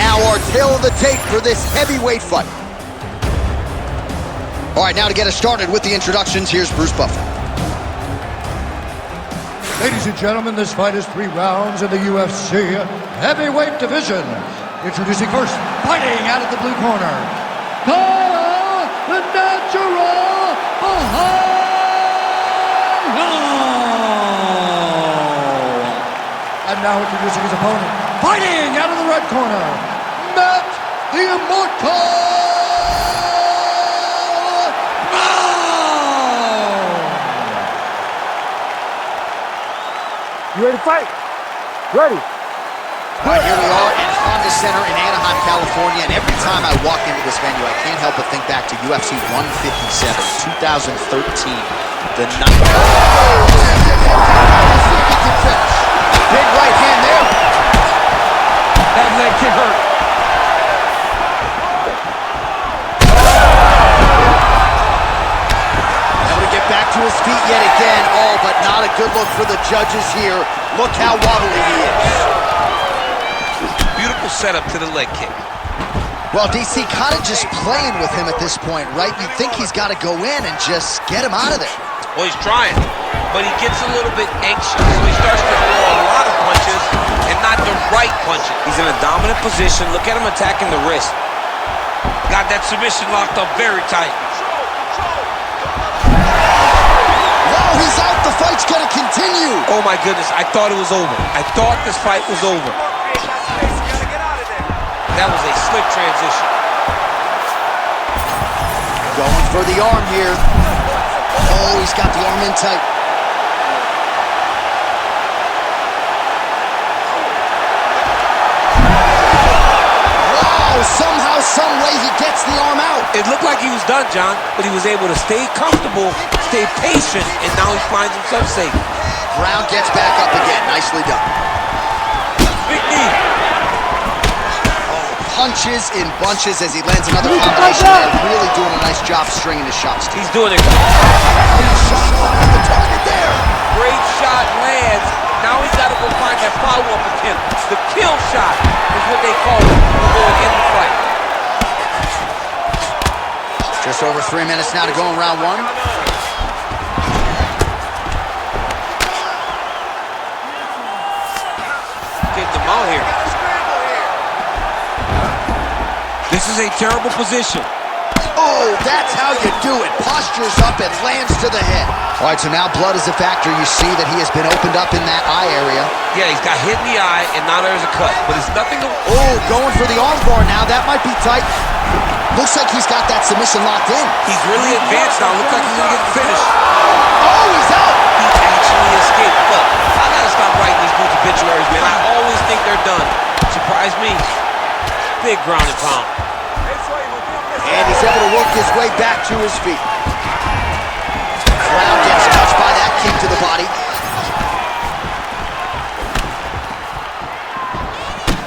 now our tale of the tape for this heavyweight fight. All right, now to get us started with the introductions, here's Bruce Buffer. Ladies and gentlemen, this fight is 3 rounds in the UFC heavyweight division. Introducing first, fighting out of the blue corner, the natural And now introducing his opponent, fighting out of the red corner, Matt the Immortal. You ready to fight? Ready. All right, here we are at Honda Center in Anaheim, California, and every time I walk into this venue, I can't help but think back to UFC 157, 2013, the night. Big right hand there. That leg kick hurt. Back to his feet yet again. Oh, but not a good look for the judges here. Look how wobbly he is. Beautiful setup to the leg kick. Well, DC kind of just playing with him at this point, right? You'd think he's got to go in and just get him out of there. Well, he's trying, but he gets a little bit anxious, so he starts to throw a lot of punches and not the right punches. He's in a dominant position. Look at him attacking the wrist. Got that submission locked up very tight. He's out. The fight's gonna continue. Oh my goodness, I thought it was over. I thought this fight was over. That was a slick transition. Going for the arm here. Oh, he's got the arm in tight. Wow, somehow, some way he gets the arm out. It looked like he was done, John, but he was able to stay comfortable, stay patient, and now he finds himself safe. Brown gets back up again. Nicely done. Big knee. Oh, punches in bunches as he lands another combination there. Really doing a nice job stringing his shots. He's doing it. Shot on the target there. Great shot lands. Now he's got to go find that follow-up attempt. The kill shot is what they call it before it ends the fight. Just over 3 minutes now to go in round 1. Getting them out here. This is a terrible position. Oh, that's how you do it. Postures up and lands to the head. All right, so now blood is a factor. You see that he has been opened up in that eye area. Yeah, he's got hit in the eye, and now there's a cut. But it's nothing to... Oh, going for the arm bar now. That might be tight. Looks like he's got that submission locked in. He's really advanced now. Looks like he's going to get the finish. Oh, he's out. He actually escaped. Look, I got to stop writing these dudes obituaries, man. I always think they're done. Surprise me. Big ground and pound. And he's able to work his way back to his feet. Brown gets touched by that kick to the body.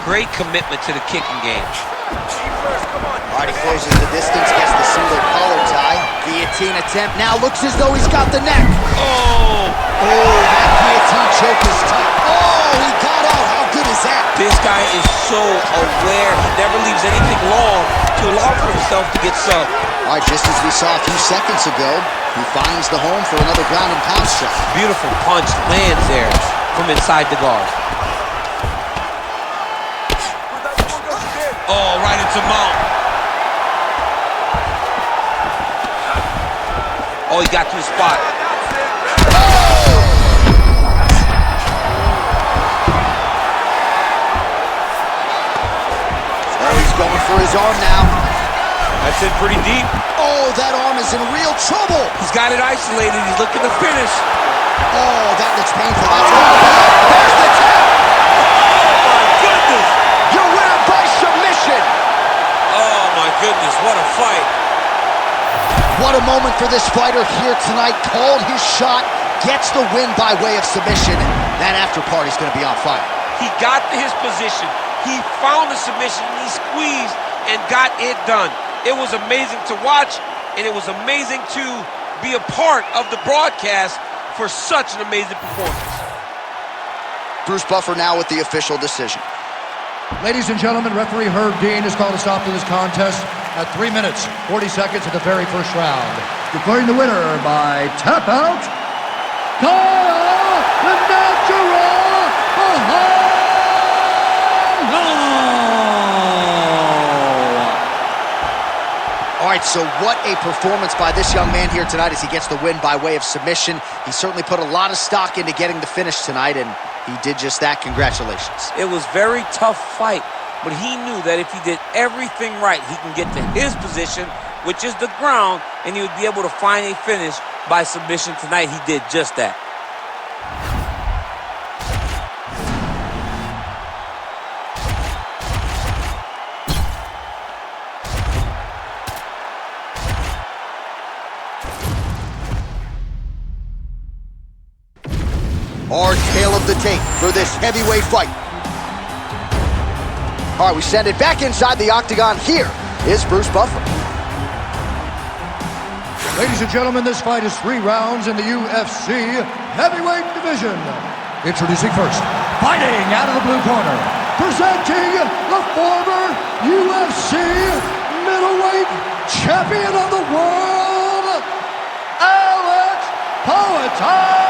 Great commitment to the kicking game. All right, he closes the distance, gets the single collar tie. Guillotine attempt now looks as though he's got the neck. Oh! Oh, that guillotine choke is tight. Oh, he got out. How good is that? This guy is so aware. He never leaves anything long to allow for himself to get subbed. All right, just as we saw a few seconds ago, he finds the home for another ground and pound strike. Beautiful punch lands there from inside the guard. Oh, right into mount. Oh, he got to his spot. Going for his arm now. That's it pretty deep. Oh, that arm is in real trouble. He's got it isolated. He's looking to finish. Oh, that looks painful. That's there's the tap. Oh, my goodness. Your winner by submission. Oh, my goodness. What a fight. What a moment for this fighter here tonight. Called his shot, gets the win by way of submission. That after party's going to be on fire. He got to his position. He found the submission, he squeezed, and got it done. It was amazing to watch, and it was amazing to be a part of the broadcast for such an amazing performance. Bruce Buffer now with the official decision. Ladies and gentlemen, referee Herb Dean has called a stop to this contest at 3 minutes, 40 seconds of the very first round. Declaring the winner by tap out, Kyle the Natural Mahal. All right, so what a performance by this young man here tonight as he gets the win by way of submission. He certainly put a lot of stock into getting the finish tonight, and he did just that. Congratulations. It was very tough fight, but he knew that if he did everything right, he can get to his position, which is the ground, and he would be able to find a finish by submission tonight. He did just that. Our tale of the tape for this heavyweight fight. All right, we send it back inside the octagon. Here is Bruce Buffer. Ladies and gentlemen, this fight is 3 rounds in the UFC heavyweight division. Introducing first, fighting out of the blue corner, presenting the former UFC middleweight champion of the world, Alex Poatan.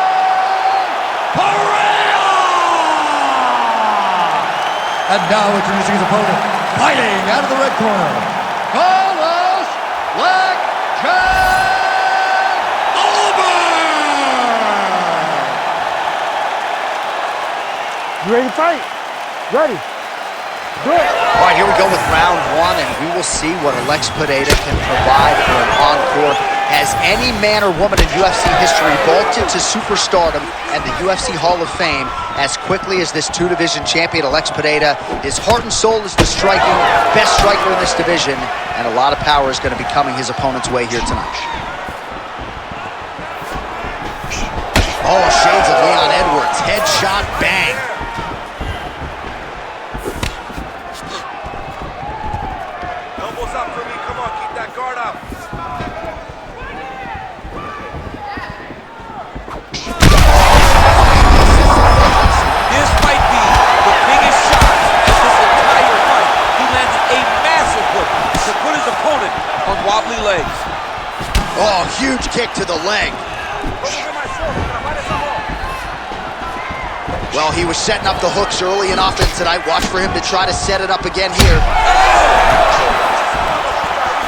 And now introducing his opponent, fighting out of the red corner, Carlos Blackjack Oliver! You ready to fight? Ready. Good. All right, here we go with round 1, and we will see what Alex Pineda can provide for an encore. Has any man or woman in UFC history vaulted to superstardom and the UFC Hall of Fame as quickly as this 2-division champion, Alex Pineda? His heart and soul is the striking, best striker in this division, and a lot of power is going to be coming his opponent's way here tonight. Oh, shades of Leon Edwards. Headshot, bang. Elbows up for me. Come on, keep that guard up. This might be the biggest shot of this entire fight. He landed a massive hook to put his opponent on wobbly legs. Oh, huge kick to the leg. Well, he was setting up the hooks early and often tonight. Watch for him to try to set it up again here.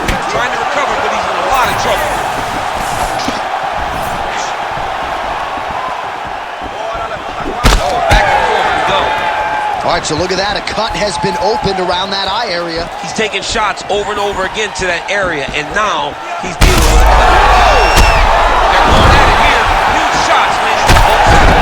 He's trying to recover, but he's in a lot of trouble. Oh, back and forth we go. All right, so look at that. A cut has been opened around that eye area. He's taking shots over and over again to that area, and now he's dealing with a cut. They're going at it here. Huge shots landing on both sides.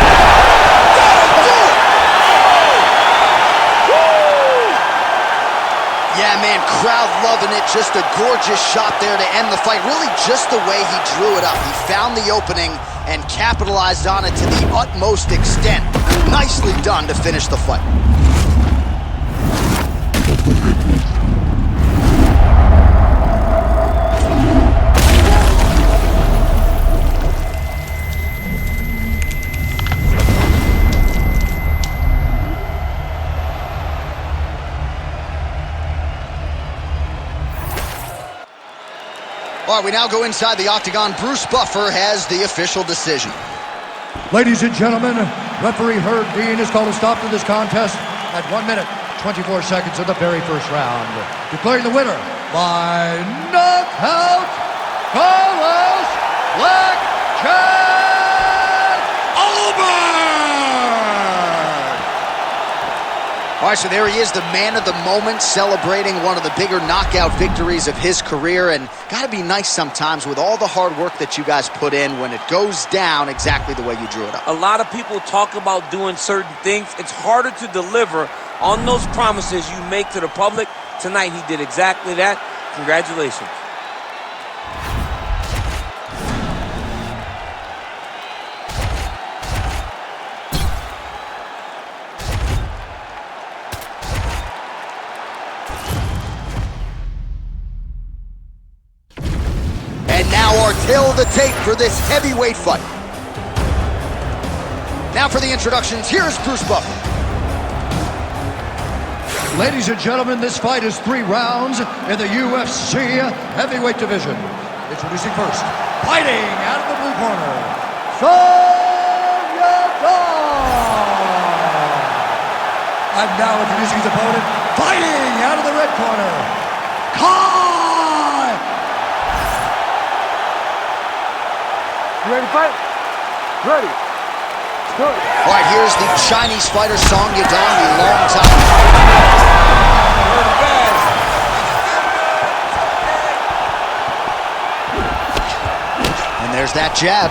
Yeah, man, crowd loving it. Just a gorgeous shot there to end the fight. Really just the way he drew it up. He found the opening and capitalized on it to the utmost extent. Nicely done to finish the fight. All right, we now go inside the octagon. Bruce Buffer has the official decision. Ladies and gentlemen, referee Herb Dean has called a stop to this contest at 1 minute, 24 seconds of the very first round. Declaring the winner by knockout, Carlos Blackjack Oliver! All right, so there he is, the man of the moment, celebrating one of the bigger knockout victories of his career. And gotta be nice sometimes with all the hard work that you guys put in when it goes down exactly the way you drew it up. A lot of people talk about doing certain things. It's harder to deliver on those promises you make to the public. Tonight, he did exactly that. Congratulations. And now our tale of the tape for this heavyweight fight. Now for the introductions, here's Bruce Buffer. Ladies and gentlemen, this fight is 3 rounds in the UFC heavyweight division. Introducing first, fighting out of the blue corner, and now introducing his opponent, fighting out of the red corner, Kai! You ready to fight? Ready. Let's do it. All right, here's the Chinese fighter Song Yadong, the long time. And there's that jab.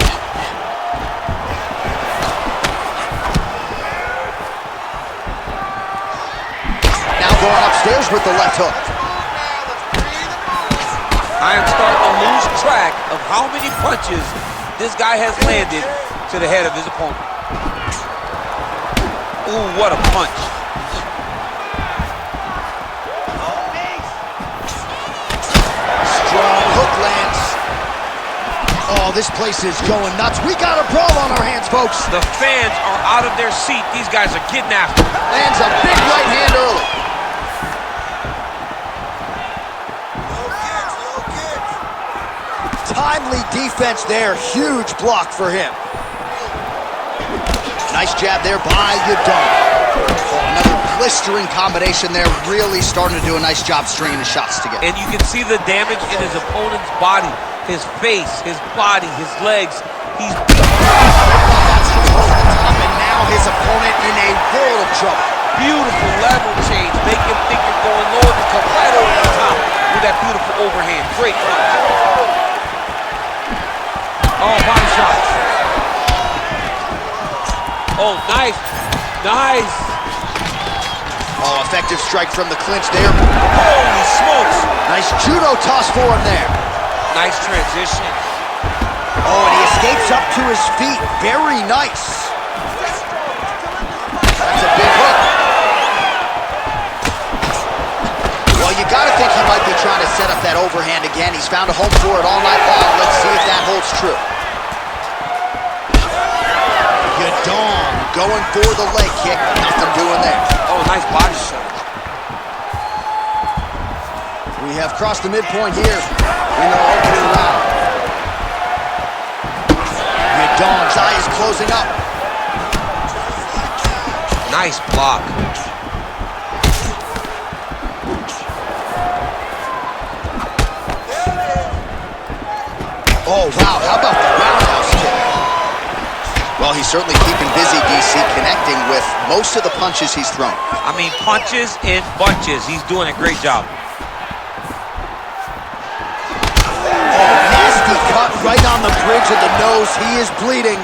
Going upstairs with the left hook. I am starting to lose track of how many punches this guy has landed to the head of his opponent. Ooh, what a punch. Strong hook lands. Oh, this place is going nuts. We got a brawl on our hands, folks. The fans are out of their seat. These guys are getting after it. Lands a big right hand early. Timely defense there. Huge block for him. Nice jab there by Yadong. Oh, another blistering combination there. Really starting to do a nice job stringing the shots together. And you can see the damage in his opponent's body. His face, his body, his legs. He's beat. That's just over the top, and now his opponent in a world of trouble. Beautiful level change. Make him think you're going low and come right over the top with that beautiful overhand. Great punch. Oh, body shots. Oh, nice. Nice. Oh, effective strike from the clinch there. Holy smokes. Nice judo toss for him there. Nice transition. Oh, and he escapes up to his feet. Very nice. That's a big hook. Well, you got to think he might be trying to set up that overhand again. He's found a home for it all night long. Let's see if that holds true. Yadong going for the leg kick. Nothing doing there. Oh, nice body shot. We have crossed the midpoint here in the opening round. Yadong's eye is closing up. Nice block. Oh, wow. How about the roundhouse kick? Well, he's certainly keeping busy, DC, connecting with most of the punches he's thrown. I mean, punches in bunches. He's doing a great job. Nasty cut right on the bridge of the nose. He is bleeding.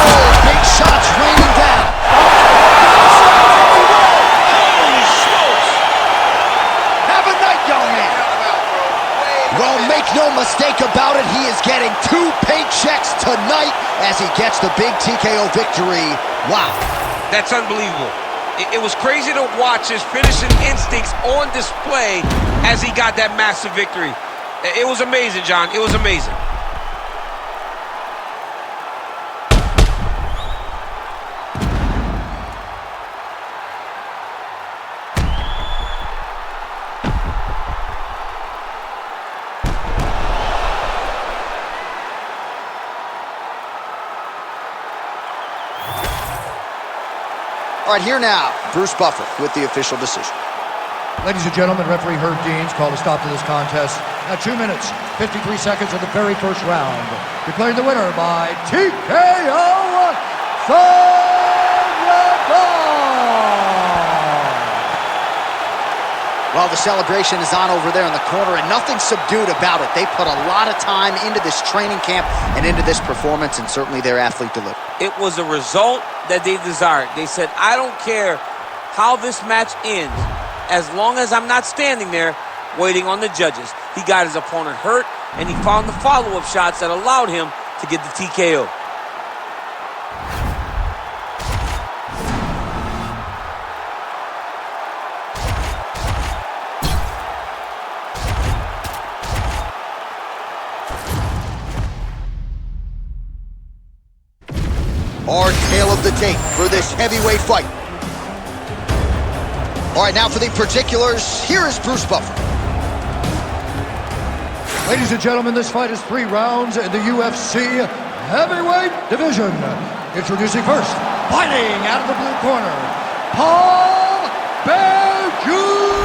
Oh, big shots raining down. Holy smokes! Have a night, young man. Well, make no mistake about it, he is getting 2 paychecks tonight as he gets the big TKO victory. Wow. That's unbelievable. It was crazy to watch his finishing instincts on display as he got that massive victory. It was amazing, John. It was amazing. All right, here now, Bruce Buffer with the official decision. Ladies and gentlemen, referee Herb Deans called a stop to this contest at 2 minutes, 53 seconds of the very first round. Declaring the winner by TKO, Well, the celebration is on over there in the corner, and nothing subdued about it. They put a lot of time into this training camp and into this performance, and certainly their athlete delivered. It was a result that they desired. They said, I don't care how this match ends, as long as I'm not standing there waiting on the judges. He got his opponent hurt, and he found the follow-up shots that allowed him to get the TKO. of the tape for this heavyweight fight. All right, now for the particulars, here is Bruce Buffer. Ladies and gentlemen, this fight is 3 rounds in the UFC heavyweight division. Introducing first, fighting out of the blue corner, Paul Berjude.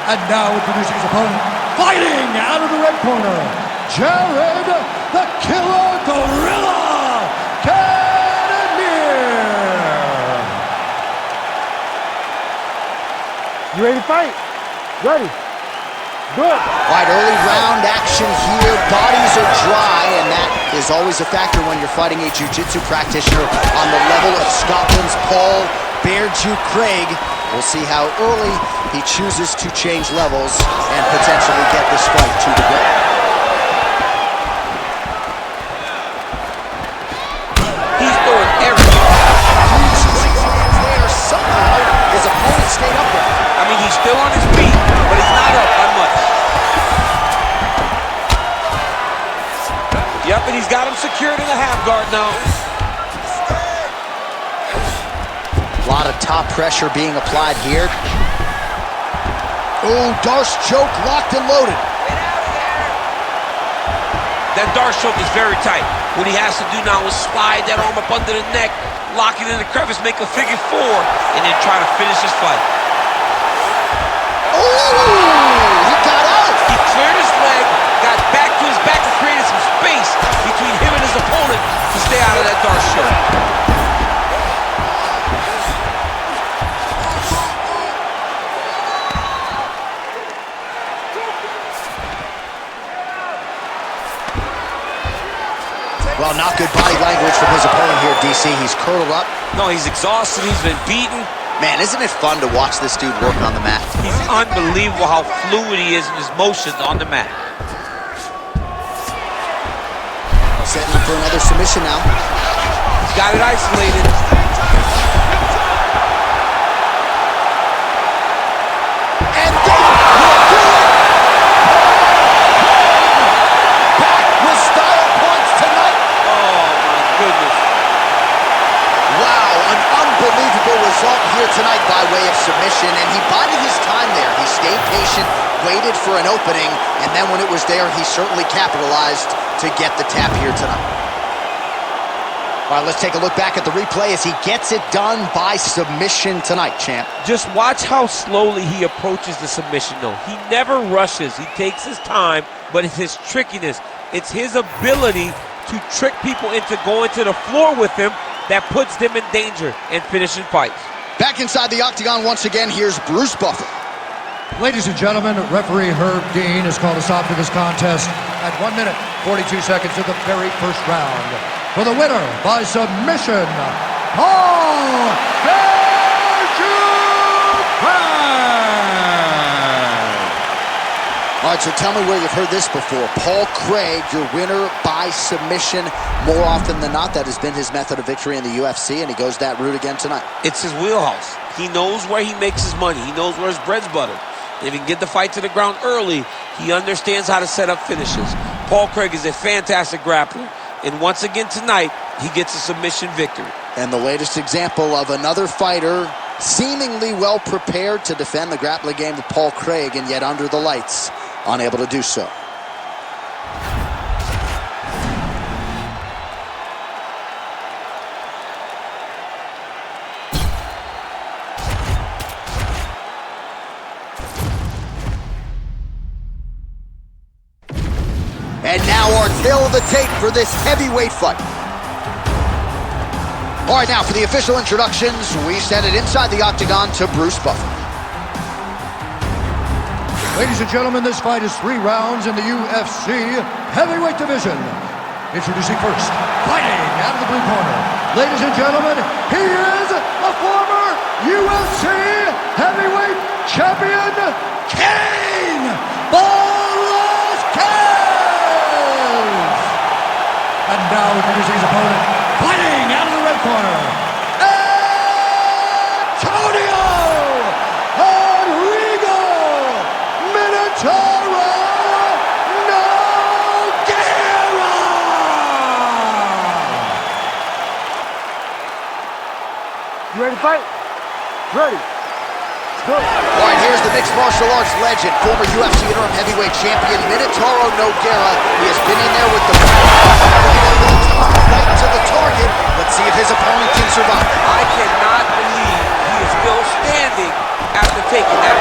And now introducing his opponent, fighting out of the red corner, Jared the Killer Gorilla Cannonier. You ready to fight? Ready. Good. All right, early round action here. Bodies are dry, and that is always a factor when you're fighting a jiu-jitsu practitioner on the level of Scotland's Paul Berjude Craig. We'll see how early he chooses to change levels and potentially get this fight to the ground. He's throwing everything. There somehow his opponent stayed upright. I mean, he's still on his feet, but he's not up by much. Yep, and he's got him secured in a half guard now. A lot of top pressure being applied here. Oh, Darce choke locked and loaded. That Darce choke is very tight. What he has to do now is slide that arm up under the neck, lock it in the crevice, make a figure 4, and then try to finish his fight. Oh, he got out. He cleared his leg, got back to his back, and created some space between him and his opponent to stay out of that Darce choke. Well, not good body language from his opponent here, DC. He's curled up. No, he's exhausted. He's been beaten. Man, isn't it fun to watch this dude work on the mat? He's unbelievable how fluid he is in his motions on the mat. Setting up for another submission now. He's got it isolated. And that will do it! Back with style points tonight. Oh, my goodness. Wow, an unbelievable result here tonight by way of submission, and he bided his time there. He stayed patient, waited for an opening, and then when it was there, he certainly capitalized to get the tap here tonight. All right, let's take a look back at the replay as he gets it done by submission tonight, champ. Just watch how slowly he approaches the submission, though. He never rushes. He takes his time, but it's his trickiness. It's his ability to trick people into going to the floor with him that puts them in danger and finishing fights. Back inside the octagon once again, here's Bruce Buffer. Ladies and gentlemen, referee Herb Dean has called a stop to this contest at 1 minute, 42 seconds of the very first round. For the winner by submission, Paul Berjude. All right, so tell me where you've heard this before. Paul Craig, your winner by submission. More often than not, that has been his method of victory in the UFC, and he goes that route again tonight. It's his wheelhouse. He knows where he makes his money. He knows where his bread's buttered. If he can get the fight to the ground early, he understands how to set up finishes. Paul Craig is a fantastic grappler, and once again tonight, he gets a submission victory. And the latest example of another fighter seemingly well prepared to defend the grappling game of Paul Craig, and yet under the lights, unable to do so. And now our tail of the tape for this heavyweight fight. All right, now for the official introductions, we send it inside the octagon to Bruce Buffer. Ladies and gentlemen, this fight is 3 rounds in the UFC heavyweight division. Introducing first, fighting out of the blue corner. Ladies and gentlemen, he is a former UFC heavyweight champion, King Velasquez. And now introducing his opponent, fighting out of the red corner, Antonio Rodrigo Minotauro Nogueira. ready to fight? Ready. Go. All right, here's the mixed martial arts legend, former UFC interim heavyweight champion Minotauro Nogueira. He has been in there with the right to the target. Let's see if his opponent can survive. I cannot believe he is still standing after taking that.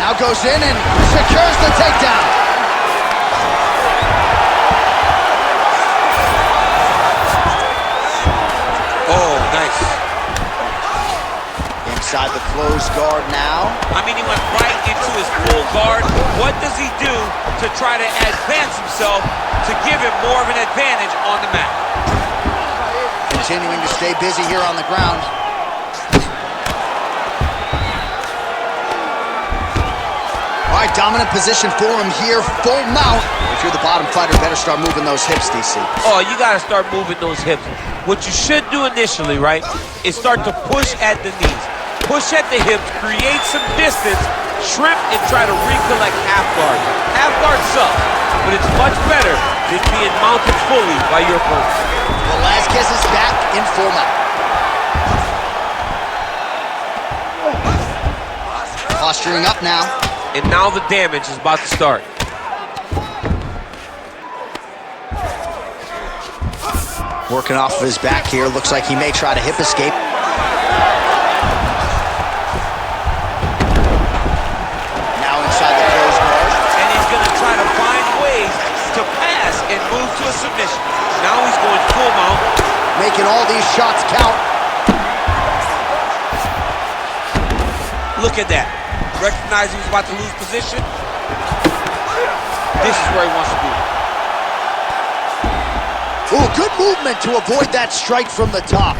Now goes in and secures the takedown. Oh, nice. Inside the closed guard now. I mean, he went right into his full guard. What does he do to try to advance himself to give him more of an advantage on the mat? Continuing to stay busy here on the ground. All right, dominant position for him here, full mount. If you're the bottom fighter, better start moving those hips, DC. Oh, you got to start moving those hips. What you should do initially, right, is start to push at the knees. Push at the hips, create some distance, shrimp, and try to recollect half guard. Half guard sucks, but it's much better than being mounted fully by your opponent. Velasquez is back in full mount. Posturing up now. And now the damage is about to start. Working off of his back here. Looks like he may try to hip escape. Now inside the closed guard. And he's going to try to find ways to pass and move to a submission. Now he's going full mount. Making all these shots count. Look at that. Recognizing he's about to lose position. This is where he wants to be. Ooh, good movement to avoid that strike from the top.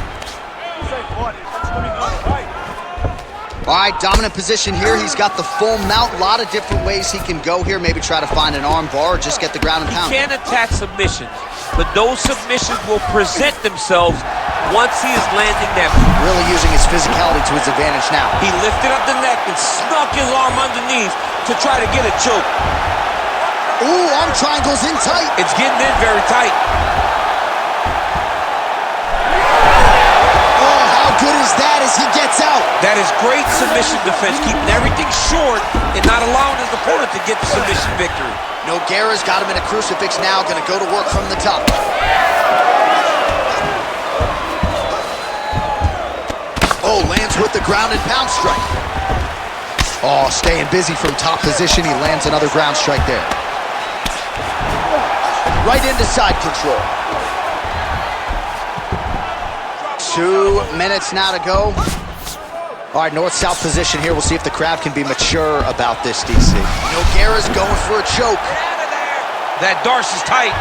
All right, dominant position here. He's got the full mount. A lot of different ways he can go here. Maybe try to find an arm bar or just get the ground and pound. He can attack submissions, but those submissions will present themselves once he is landing that. Really using his physicality to his advantage now. He lifted up the neck and snuck his arm underneath to try to get a choke. Ooh, arm triangles in tight. It's getting in very tight. Oh, how good is that as he gets out? That is great submission defense, keeping everything short and not allowing his opponent to get the submission victory. Nogueira's got him in a crucifix now, gonna go to work from the top. Oh, lands with the ground and pound strike. Oh, staying busy from top position. He lands another ground strike there. Right into side control. 2 minutes now to go. All right, north-south position here. We'll see if the crowd can be mature about this, DC. Nogueira's going for a choke. That Darce is tight.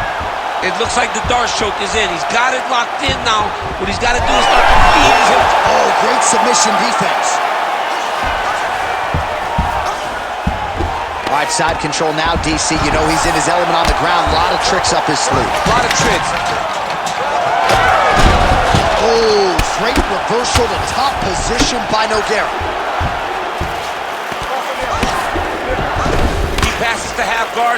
It looks like the Darce choke is in. He's got it locked in now. What he's got to do is start to feed his hips. Oh, great submission defense. All right, side control now, DC. You know he's in his element on the ground. A lot of tricks up his sleeve. A lot of tricks. Oh, great reversal to top position by Nogueira. He passes to half guard.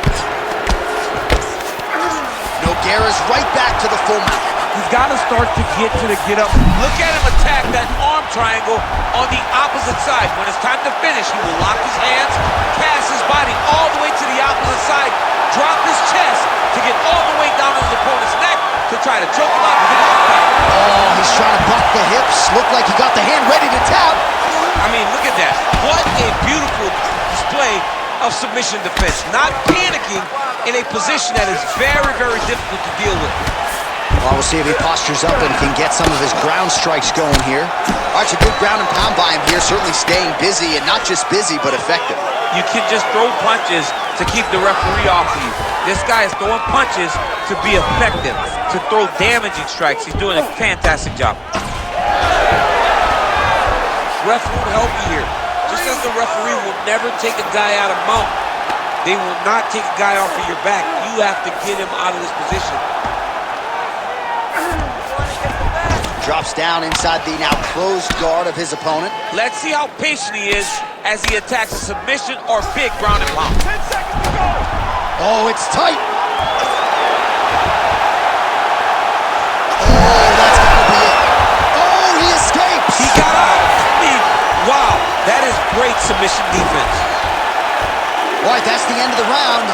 Nogueira's right back to the full mount. He's got to start to get to the get up. Look at him attack that arm triangle on the opposite side. When it's time to finish, he will lock his hands, pass his body all the way to the opposite side, drop his chest to get all the way down to his opponent's neck to try to choke him out and finish the fight. Oh, he's trying to buck the hips. Looked like he got the hand ready to tap. I mean, look at that. What a beautiful display of submission defense. Not panicking in a position that is very, very difficult to deal with. Well, we'll see if he postures up and can get some of his ground strikes going here. All right, it's a good ground and pound by him here. Certainly staying busy, and not just busy, but effective. You can just throw punches to keep the referee off of you. This guy is throwing punches to be effective, to throw damaging strikes. He's doing a fantastic job. Ref won't help you here. Just as the referee will never take a guy out of mount, they will not take a guy off of your back. You have to get him out of this position. Drops down inside the now closed guard of his opponent. Let's see how patient he is as he attacks a submission or big ground and pound. 10 seconds to go. Oh, it's tight. Oh, submission defense. All right, that's the end of the round.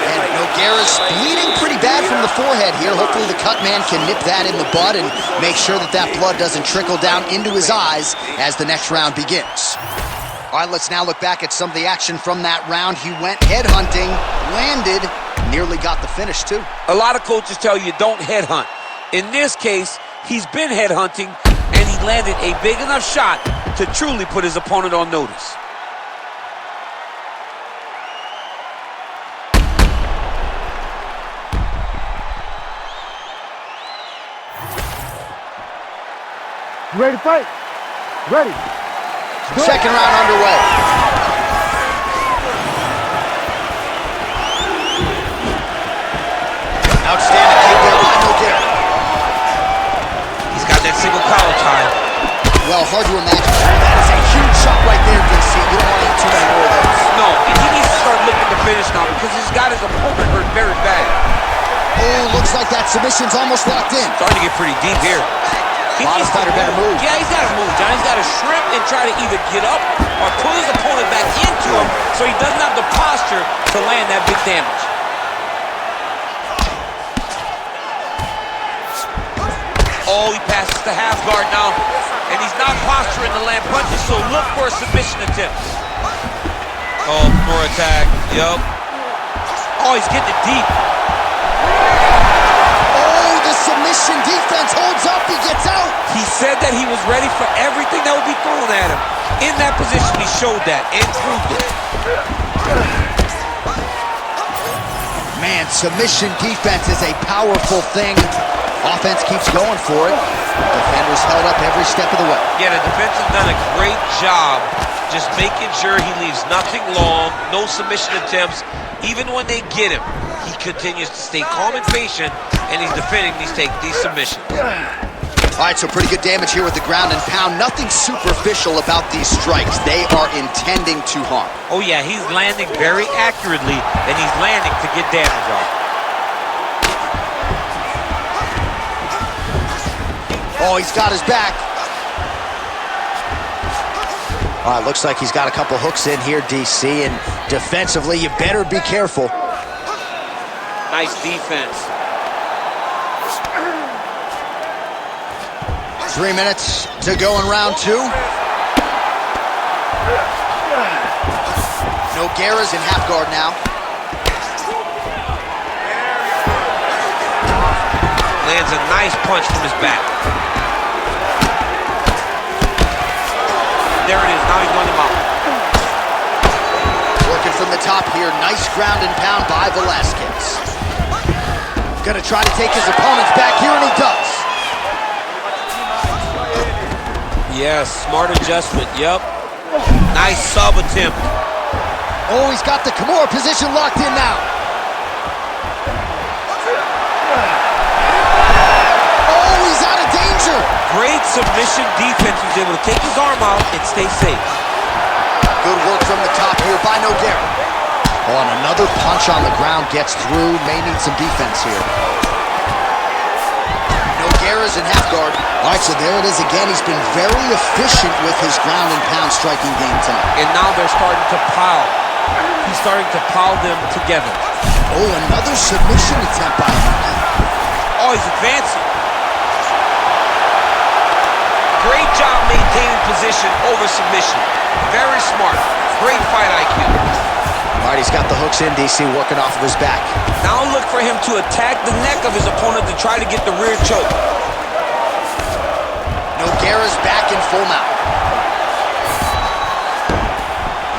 And Nogueira's bleeding pretty bad from the forehead here. Hopefully the cut man can nip that in the bud and make sure that that blood doesn't trickle down into his eyes as the next round begins. All right, let's now look back at some of the action from that round. He went headhunting, landed, nearly got the finish too. A lot of coaches tell you don't headhunt. In this case, he's been headhunting, and he landed a big enough shot to truly put his opponent on notice. You ready to fight? Ready. Second round underway. Outstanding kick there by Nogueira. He's got that single collar tie. Well, hard to imagine. That is a huge shot right there, DC. You don't want to eat too many more of those. No, and he needs to start looking to finish now because he's got his opponent hurt very bad. Oh, looks like that submission's almost locked in. Starting to get pretty deep here. Bottom fighter better move. Yeah, he's got to move, John. He's got to shrimp and try to either get up or pull his opponent back into him so he doesn't have the posture to land that big damage. Oh, he passes the half guard now, and he's not posturing to land punches, so look for a submission attempt. Oh, more attack. Yup. Oh, he's getting it deep. Submission defense holds up, he gets out. He said that he was ready for everything that would be thrown at him. In that position, he showed that and proved it. Man, submission defense is a powerful thing. Offense keeps going for it. Defenders held up every step of the way. Yeah, the defense has done a great job just making sure he leaves nothing long, no submission attempts. Even when they get him, he continues to stay calm and patient, and he's defending these submissions. All right, so pretty good damage here with the ground and pound. Nothing superficial about these strikes. They are intending to harm. Oh, yeah, he's landing very accurately, and he's landing to get damage off. Oh, he's got his back. All right, looks like he's got a couple hooks in here, DC, and defensively, you better be careful. Nice defense. 3 minutes to go in round two. Nogueira's in half guard now. Lands a nice punch from his back. There it is, now he's going him out. Working from the top here, nice ground and pound by Velasquez. Gonna try to take his opponent's back here, and he does. Yes, smart adjustment, yep. Nice sub attempt. Oh, he's got the Kimura position locked in now. Oh, he's out of danger. Great submission defense. He was able to take his arm out and stay safe. Good work from the top here by Nogueira. Oh, and another punch on the ground gets through. May need some defense here. Nogueira's in half guard. All right, so there it is again. He's been very efficient with his ground and pound striking game tonight. And now they're starting to pile. He's starting to pile them together. Oh, another submission attempt by him. Oh, he's advancing. Great job maintaining position over submission. Very smart. Great fight IQ. All right, he's got the hooks in, DC, working off of his back. Now look for him to attack the neck of his opponent to try to get the rear choke. Nogueira's back in full mount.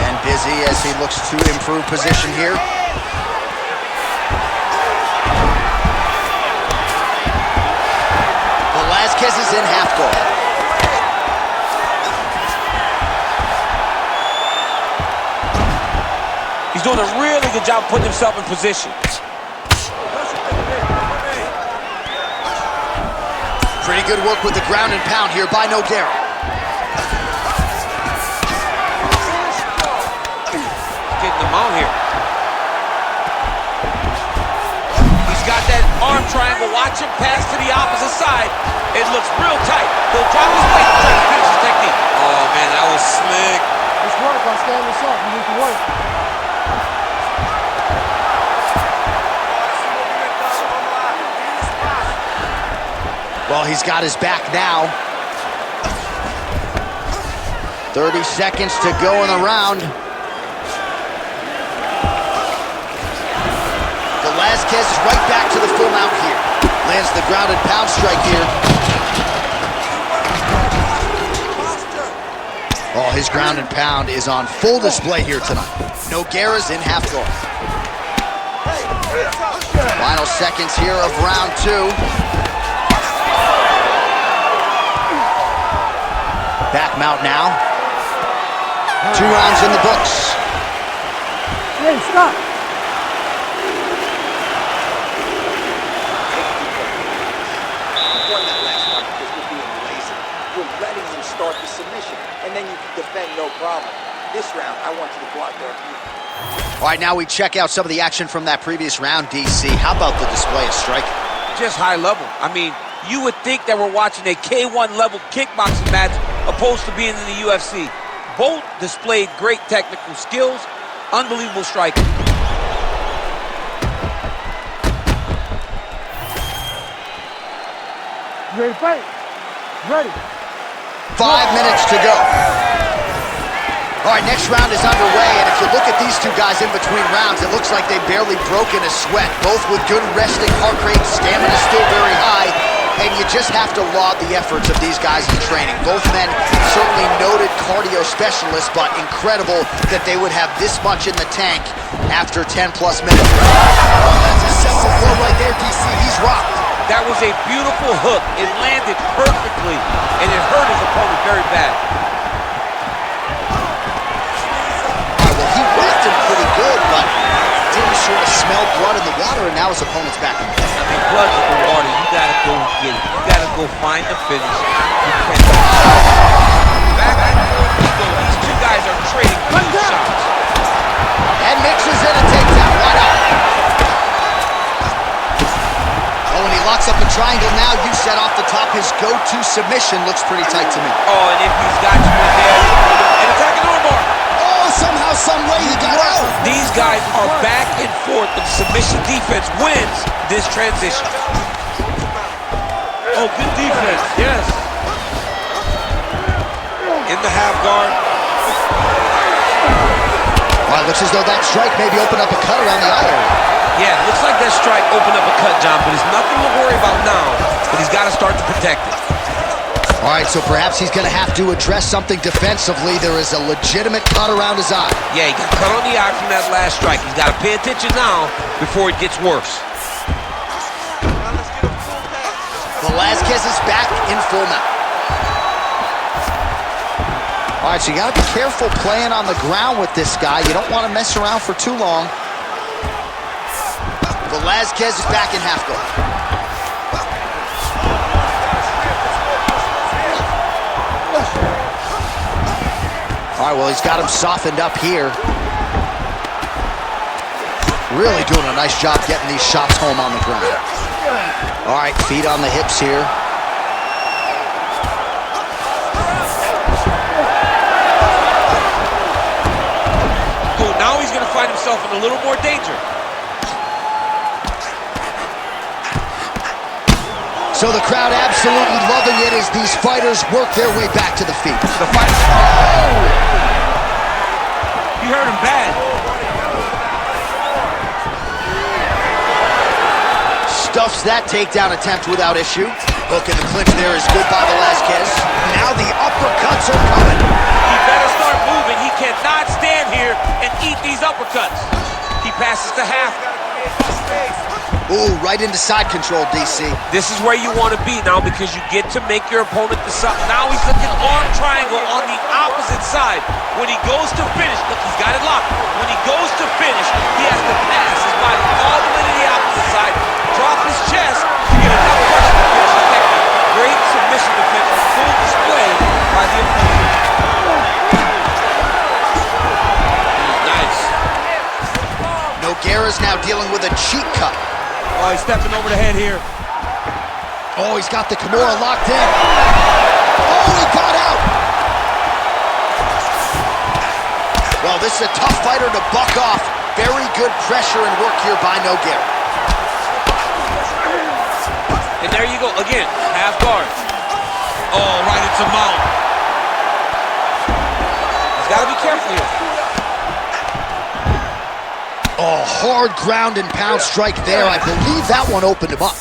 And busy as he looks to improve position here. Velasquez is in half guard. He's doing a really good job putting himself in position. Pretty good work with the ground and pound here by Nogueira. Getting them out here. He's got that arm triangle. Watch him pass to the opposite side. It looks real tight. He'll drop his weight and try to finish his technique. Oh, man, that was slick. Let's work on standing this up. You need to work. Well, he's got his back now. 30 seconds to go in the round. Velasquez is right back to the full mount here. Lands the grounded pound strike here. Oh, his ground and pound is on full display here tonight. Nogueira's in half guard. Final seconds here of round 2. Back mount now. 2 rounds in the books. Hey, stop. You won that last one because you're being lazy. You're letting him start the submission, and then you can defend no problem. This round, I want you to go out there and beat. All right, now we check out some of the action from that previous round, DC. How about the display of striking? Just high level. I mean, you would think that we're watching a K1 level kickboxing match opposed to being in the UFC. Both displayed great technical skills, unbelievable striking. You ready to fight? Ready. 5 minutes to go. All right, next round is underway, and if you look at these two guys in between rounds, it looks like they've barely broken a sweat. Both with good resting heart rate, stamina still very high, and you just have to laud the efforts of these guys in training. Both men certainly noted cardio specialists, but incredible that they would have this much in the tank after 10+ minutes. Oh, that's a separate blow right there, DC. He's rocked. That was a beautiful hook. It landed perfectly, and it hurt his opponent very bad. He rocked him pretty good, but didn't sort of smell blood in the water, and now his opponent's back in the game. I mean, blood's in the water. You gotta go get it. You gotta go find the finish. You can't. Back and forth we go. These two guys are trading good shots. And mixes in a takedown. Right out. Oh, and he locks up a triangle now. You said off the top, his go-to submission looks pretty tight to me. Oh, and if he's got you in there, and attacking armbar. Somehow, some way, he got out. These guys are back and forth, and submission defense wins this transition. Oh, good defense, yes. In the half guard. Well, it looks as though that strike maybe opened up a cut around the eye area. Yeah, looks like that strike opened up a cut, John, but there's nothing to worry about now, but he's got to start to protect it. All right, so perhaps he's going to have to address something defensively. There is a legitimate cut around his eye. Yeah, he got cut on the eye from that last strike. He's got to pay attention now before it gets worse. Velasquez is back in full mount. All right, so you got to be careful playing on the ground with this guy. You don't want to mess around for too long. Velasquez is back in half guard. All right, well, he's got him softened up here. Really doing a nice job getting these shots home on the ground. All right, feet on the hips here. Oh, now he's going to find himself in a little more danger. So the crowd absolutely loving it as these fighters work their way back to the feet. The fighters. Oh! You heard him bad. Stuffs that takedown attempt without issue. Hook in the clinch there is good by Velasquez. Now the uppercuts are coming. He better start moving. He cannot stand here and eat these uppercuts. He passes to half. Ooh, right into side control, DC. This is where you want to be now because you get to make your opponent decide. Now he's looking arm triangle on the opposite side. When he goes to finish, look, he's got it locked. When he goes to finish, he has to pass his body all the way to the opposite side, drop his chest to get enough pressure to finish the technique. Great submission defense on full display by the opponent. Nice. Nogueira's now dealing with a cheek cut. Oh, he's stepping over the head here. Oh, he's got the Kimura locked in. Oh, he got out. Well, this is a tough fighter to buck off. Very good pressure and work here by Nogueira. And there you go, again, half guard. Oh, right into mount. He's got to be careful here. Oh, hard ground and pound strike there. I believe that one opened him up.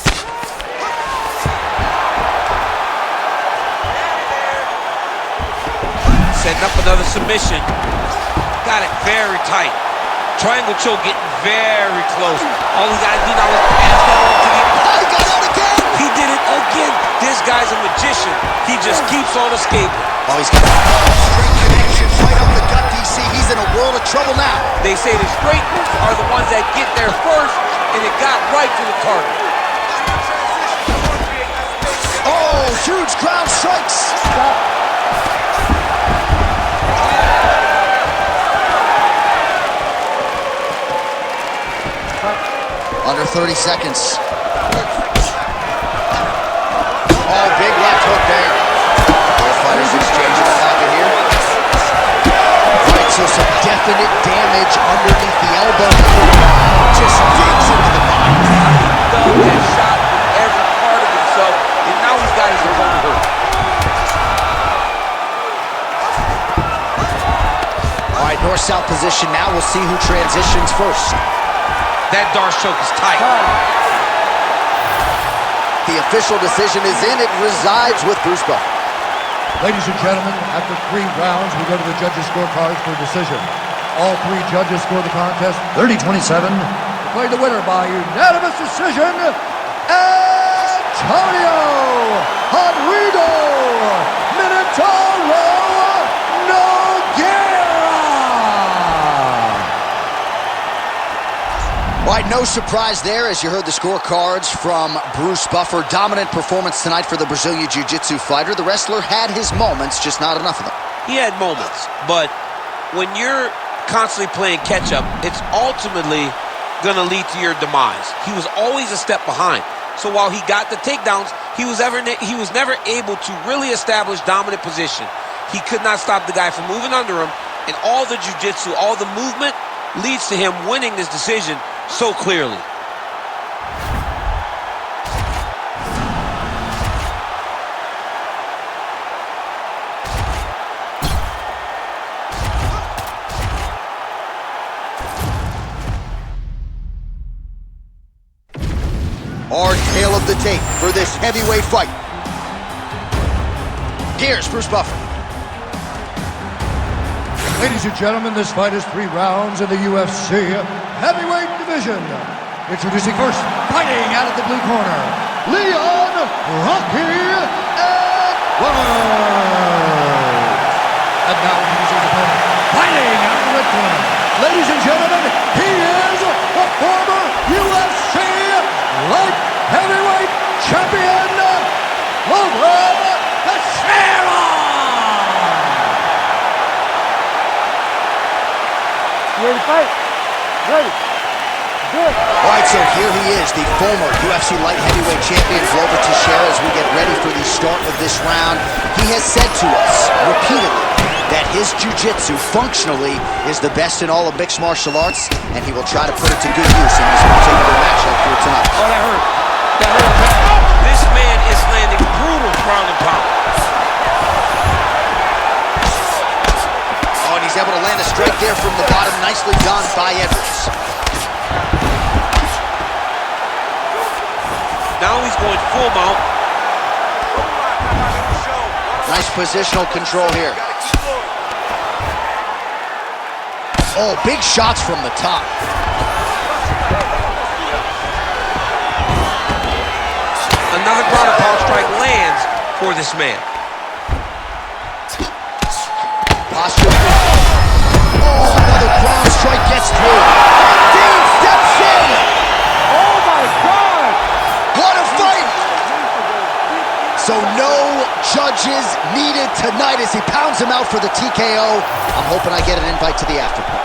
Setting up another submission. Got it very tight. Triangle choke getting very close. All he got to do now is pass that on to the... Oh, he got out again! He did it again. This guy's a magician. He just keeps on escaping. Oh, he's got a straight connection right up the gut, DC. He's in a world of trouble now. They say the straight are the ones that get there first, and it got right to the target. Oh, huge ground strikes. Under 30 seconds. Oh, big left hook there. Both fighters exchanging the pocket here. Right, so some definite damage underneath the elbow. Just digs into the body. Felt that shot with every part of himself, and now he's got his opponent hurt. All right, north-south position now. We'll see who transitions first. That Darce choke is tight. The official decision is in. It resides with Bruce Buffer. Ladies and gentlemen, after 3 rounds, we go to the judges' scorecards for decision. All 3 judges score the contest 30-27. Declared the winner by unanimous decision, Antonio Rodrigo Minotauro Nogueira. All right, no surprise there as you heard the scorecards from Bruce Buffer. Dominant performance tonight for the Brazilian Jiu-Jitsu fighter. The wrestler had his moments, just not enough of them. He had moments, but when you're constantly playing catch-up, it's ultimately going to lead to your demise. He was always a step behind. So while he got the takedowns, he was never able to really establish dominant position. He could not stop the guy from moving under him, and all the jiu-jitsu, all the movement leads to him winning this decision so clearly. Our tale of the tape for this heavyweight fight. Here's Bruce Buffer. Ladies and gentlemen, this fight is 3 rounds in the UFC heavyweight division. Introducing first, fighting out of the blue corner, Leon Rocky Edwards. And now introducing his opponent, fighting out of the red corner. Ladies and gentlemen, he is the former UFC light heavyweight champion, Logan Teixeira. You ready to fight? Ready. Good. All right, so here he is, the former UFC light heavyweight champion, Glover Teixeira, as we get ready for the start of this round. He has said to us repeatedly that his jiu-jitsu functionally is the best in all of mixed martial arts, and he will try to put it to good use in this particular matchup here tonight. Oh, that hurt. That hurt bad. This man is landing brutal ground and pound. Oh, and he's able to land a strike there from the bottom. Nicely done by Edwards. Now he's going full mount. Nice positional control here. Oh, big shots from the top. Another ground and pound strike lands for this man. Posture. Oh, another ground strike gets through. Dean steps in. Oh my God! What a fight! So no judges needed tonight as he pounds him out for the TKO. I'm hoping I get an invite to the after party.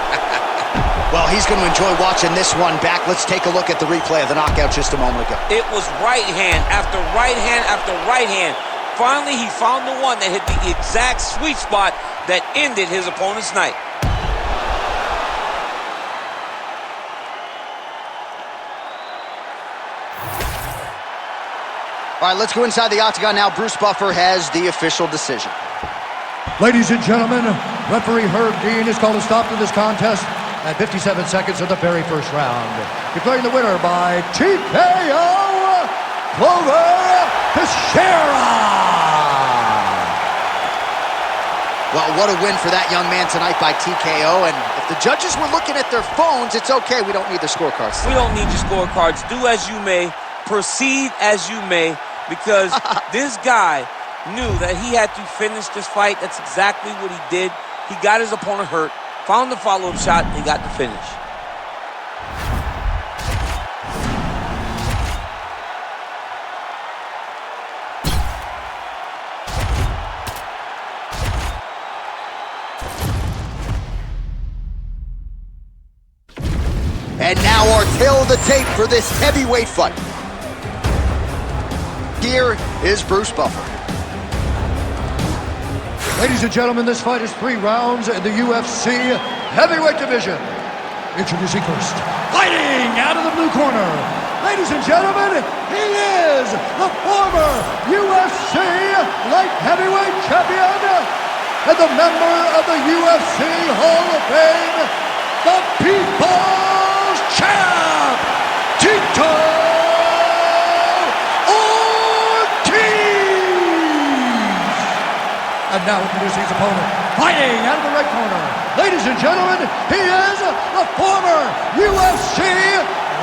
Well, he's going to enjoy watching this one back. Let's take a look at the replay of the knockout just a moment ago. It was right hand after right hand after right hand. Finally, he found the one that hit the exact sweet spot that ended his opponent's night. All right, let's go inside the octagon now. Bruce Buffer has the official decision. Ladies and gentlemen, referee Herb Dean has called a stop to this contest at 57 seconds of the very first round, declaring the winner by TKO, Clover Teixeira. Well, what a win for that young man tonight by TKO. And if the judges were looking at their phones, it's okay. We don't need the scorecards. We don't need your scorecards. Do as you may, proceed as you may, because this guy knew that he had to finish this fight. That's exactly what he did. He got his opponent hurt, found the follow-up shot, and got the finish. And now our tail of the tape for this heavyweight fight. Here is Bruce Buffer. Ladies and gentlemen, this fight is 3 rounds in the UFC heavyweight division. Introducing first, fighting out of the blue corner. Ladies and gentlemen, he is the former UFC light heavyweight champion and the member of the UFC Hall of Fame, the People's Champ, Tito Ortiz. And now introducing his opponent, fighting out of the red corner. Ladies and gentlemen, he is the former UFC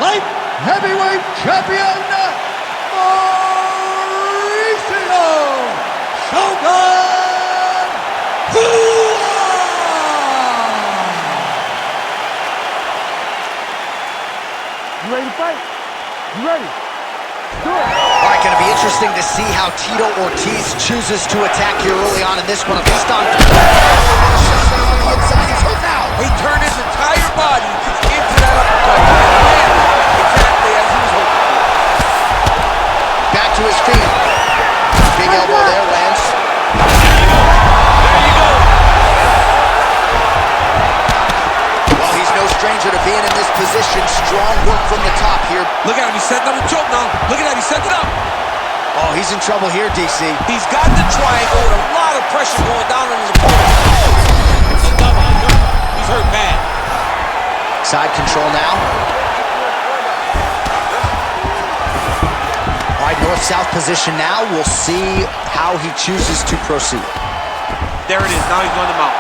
light heavyweight champion, Mauricio Shogun Rua. You ready to fight? You ready? Do it. All right, going to be interesting to see how Tito Ortiz chooses to attack here early on in this one. Based on the inside, he's hooked out. He turned his entire body into that uppercut and landed exactly as he was hoping for. Back to his feet. Big elbow there, lands. There you go. Well, he's no stranger to being in this position. Strong work from the top here. Look at him, he's setting up the choke now. Look at that, he's setting it up. Oh, he's in trouble here, DC. He's got the triangle with a lot of pressure going down on his opponent. He's hurt bad. Side control now. All right, north-south position now. We'll see how he chooses to proceed. There it is, now he's going to mount.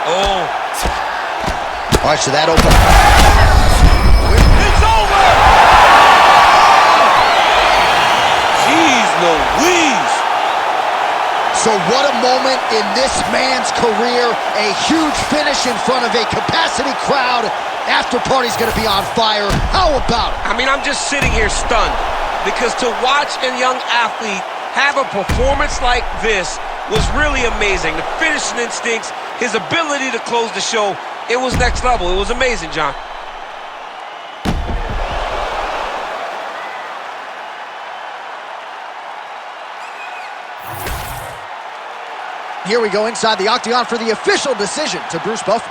Oh. All right, so that open. It's over! Jeez Louise! So what a moment in this man's career. A huge finish in front of a capacity crowd. After party's going to be on fire. How about it? I mean, I'm just sitting here stunned because to watch a young athlete have a performance like this was really amazing. The finishing instincts, his ability to close the show, it was next level. It was amazing, John. Here we go inside the octagon for the official decision to Bruce Buffer.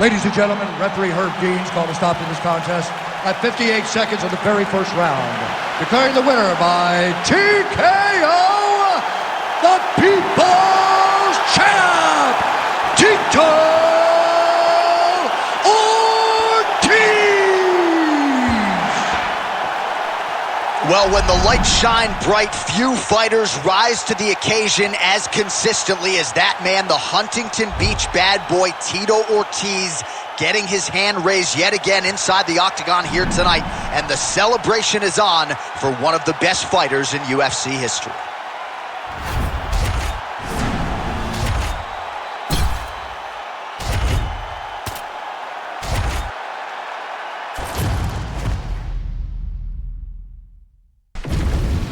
Ladies and gentlemen, referee Herb Dean's called a stop to this contest at 58 seconds of the very first round, declaring the winner by TKO, the People's Champ, Tito Ortiz. Well, when the lights shine bright, few fighters rise to the occasion as consistently as that man, the Huntington Beach bad boy, Tito Ortiz, getting his hand raised yet again inside the octagon here tonight. And the celebration is on for one of the best fighters in UFC history.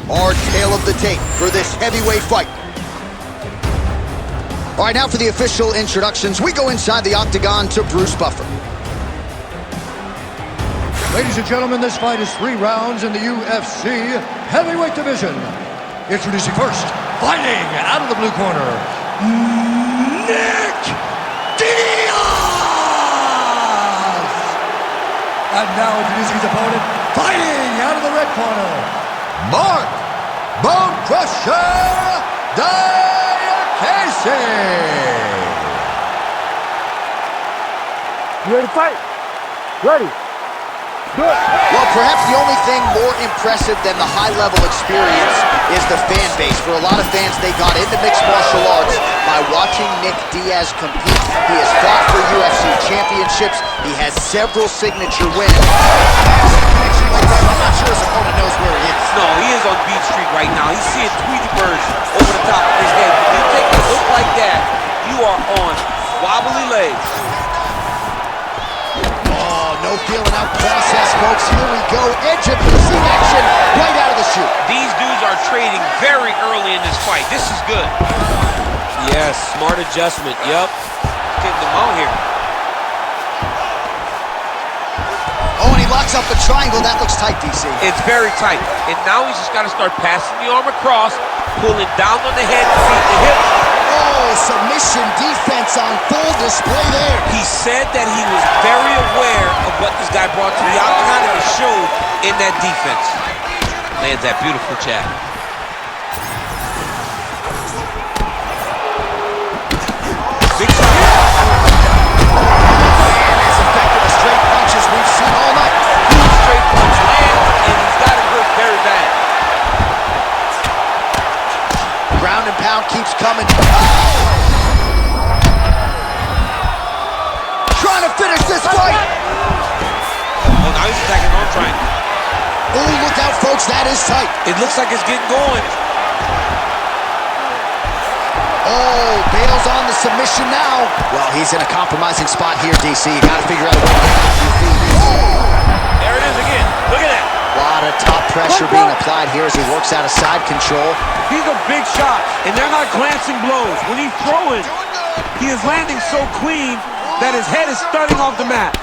Our tail of the tape for this heavyweight fight. All right, now for the official introductions. We go inside the octagon to Bruce Buffer. Ladies and gentlemen, this fight is 3 rounds in the UFC heavyweight division. Introducing first, fighting out of the blue corner, Nick Diaz! And now introducing his opponent, fighting out of the red corner, Mark Bone Crusher Diakase. You ready to fight? Ready. Good. Well, perhaps the only thing more impressive than the high-level experience is the fan base. For a lot of fans, they got into mixed martial arts by watching Nick Diaz compete. He has fought for UFC championships. He has several signature wins. I'm not sure his opponent knows where he is. No, he is on Beat Street right now. He's seeing Tweety birds over the top of his head. When you take a look like that, you are on wobbly legs. No feeling out process, folks. Here we go. Edge of the seat action right out of the chute. These dudes are trading very early in this fight. This is good. Yes, smart adjustment. Yep. Getting them out here. Oh, and he locks up the triangle. That looks tight, DC. It's very tight. And now he's just got to start passing the arm across, pulling down on the head, feet, the hips. Oh, submission defense on full display there. He said that he was very aware of what this guy brought to the octagon, and it showed in that defense. Lands that beautiful jab. Big shot. As effective as straight punches we've seen all night. Huge straight punch lands, and he's got him hurt very bad. Ground and pound keeps coming. Trying to finish this fight. Oh, now he's attacking arm triangle. Oh, look out, folks. That is tight. It looks like it's getting going. Oh, bails on the submission now. Well, he's in a compromising spot here, DC. You got to figure out a way to get off your feet. There it is again. Look at that. A lot of top pressure being applied here as he works out of side control. These are big shots, and they're not glancing blows. When he's throwing, he is landing so clean that his head is starting off the mat.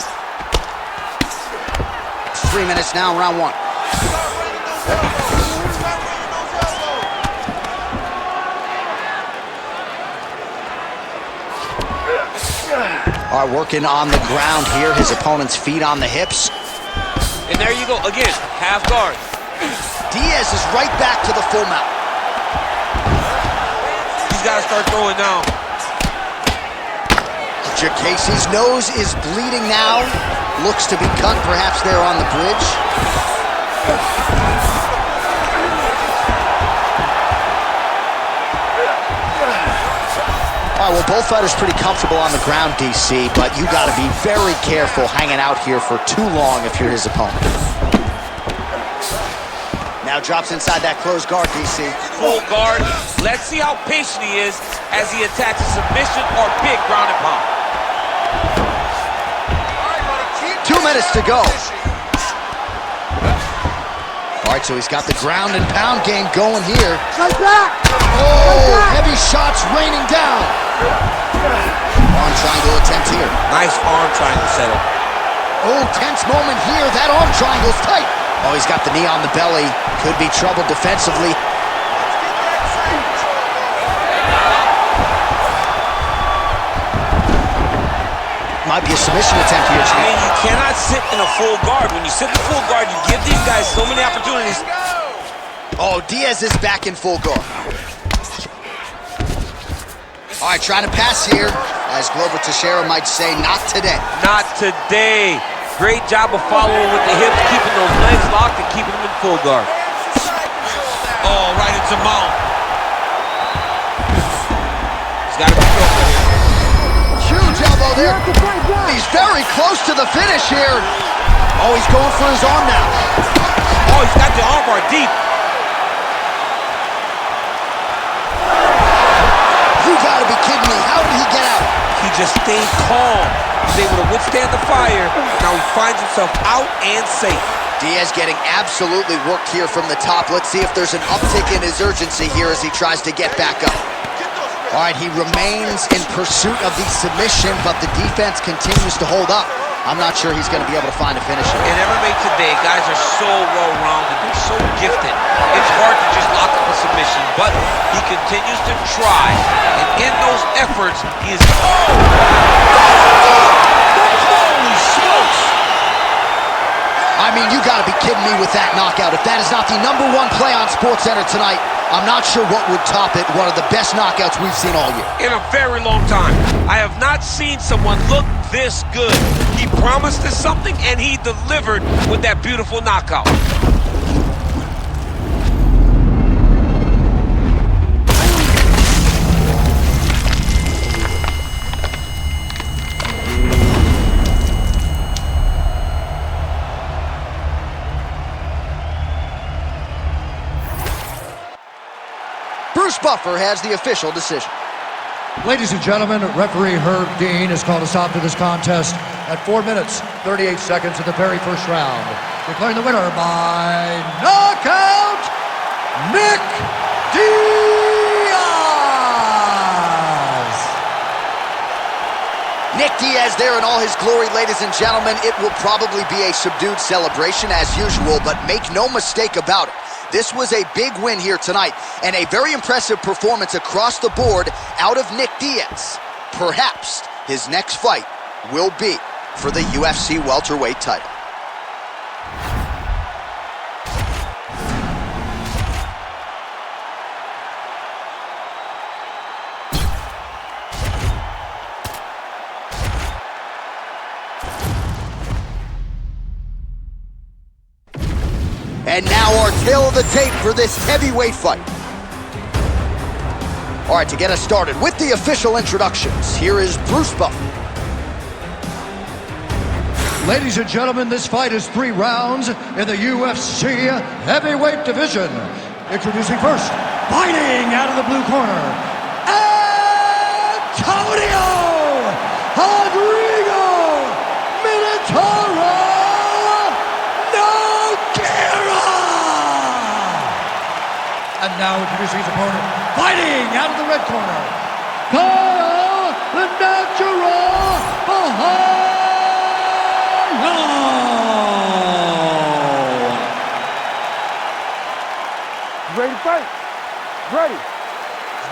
3 minutes now, round one. All right, working on the ground here. His opponent's feet on the hips. And there you go. Again, half guard. Diaz is right back to the full mount. He's got to start throwing now. Diakase's nose is bleeding now. Looks to be cut perhaps there on the bridge. All right, well, both fighters pretty comfortable on the ground, DC, but you got to be very careful hanging out here for too long if you're his opponent. Now drops inside that closed guard, DC. Full guard. Let's see how patient he is as he attacks a submission or big ground and pound. 2 minutes to go. All right, so he's got the ground and pound game going here. Oh, heavy shots raining down. Arm triangle attempt here. Nice arm triangle setup. Oh, tense moment here. That arm triangle's tight. Oh, he's got the knee on the belly. Could be trouble defensively. Might be a submission attempt here, I Chief. mean, you cannot sit in a full guard. When you sit in full guard, you give these guys so many opportunities. Oh, Diaz is back in full guard. All right, trying to pass here. As Glover Teixeira might say, not today. Not today. Great job of following with the hips, keeping those legs locked and keeping them in full guard. Oh, right into mount. He's got to be careful here. Huge elbow there. He's very close to the finish here. Oh, he's going for his arm now. Oh, he's got the armbar deep. You gotta be kidding me. How did he get out? He just stayed calm. He's able to withstand the fire. Now he finds himself out and safe. Diaz getting absolutely worked here from the top. Let's see if there's an uptick in his urgency here as he tries to get back up. All right, he remains in pursuit of the submission, but the defense continues to hold up. I'm not sure he's going to be able to find a finisher. In MMA today, guys are so well-rounded. They're so gifted. It's hard to just lock up a submission, but he continues to try. And in those efforts, he is... Holy smokes! I I mean, you gotta be kidding me with that knockout. If that is not the #1 play on SportsCenter tonight, I'm not sure what would top it. One of the best knockouts we've seen all year. In a very long time. I have not seen someone look this good. He promised us something, and he delivered with that beautiful knockout. Bruce Buffer has the official decision. Ladies and gentlemen, referee Herb Dean has called a stop to this contest at 4 minutes, 38 seconds of the very first round. Declaring the winner by knockout, Nick Diaz! Nick Diaz there in all his glory, ladies and gentlemen. It will probably be a subdued celebration as usual, but make no mistake about it. This was a big win here tonight, and a very impressive performance across the board out of Nick Diaz. Perhaps his next fight will be for the UFC welterweight title. And now our tail of the tape for this heavyweight fight. All right, to get us started with the official introductions, here is Bruce Buffer. Ladies and gentlemen, this fight is 3 rounds in the UFC heavyweight division. Introducing first, fighting out of the blue corner, Antonio Rodrigo Minotauro Nogueira. And now introducing his opponent, fighting out of the red corner, Kyle the Natural Bahano. Ready to fight? Ready.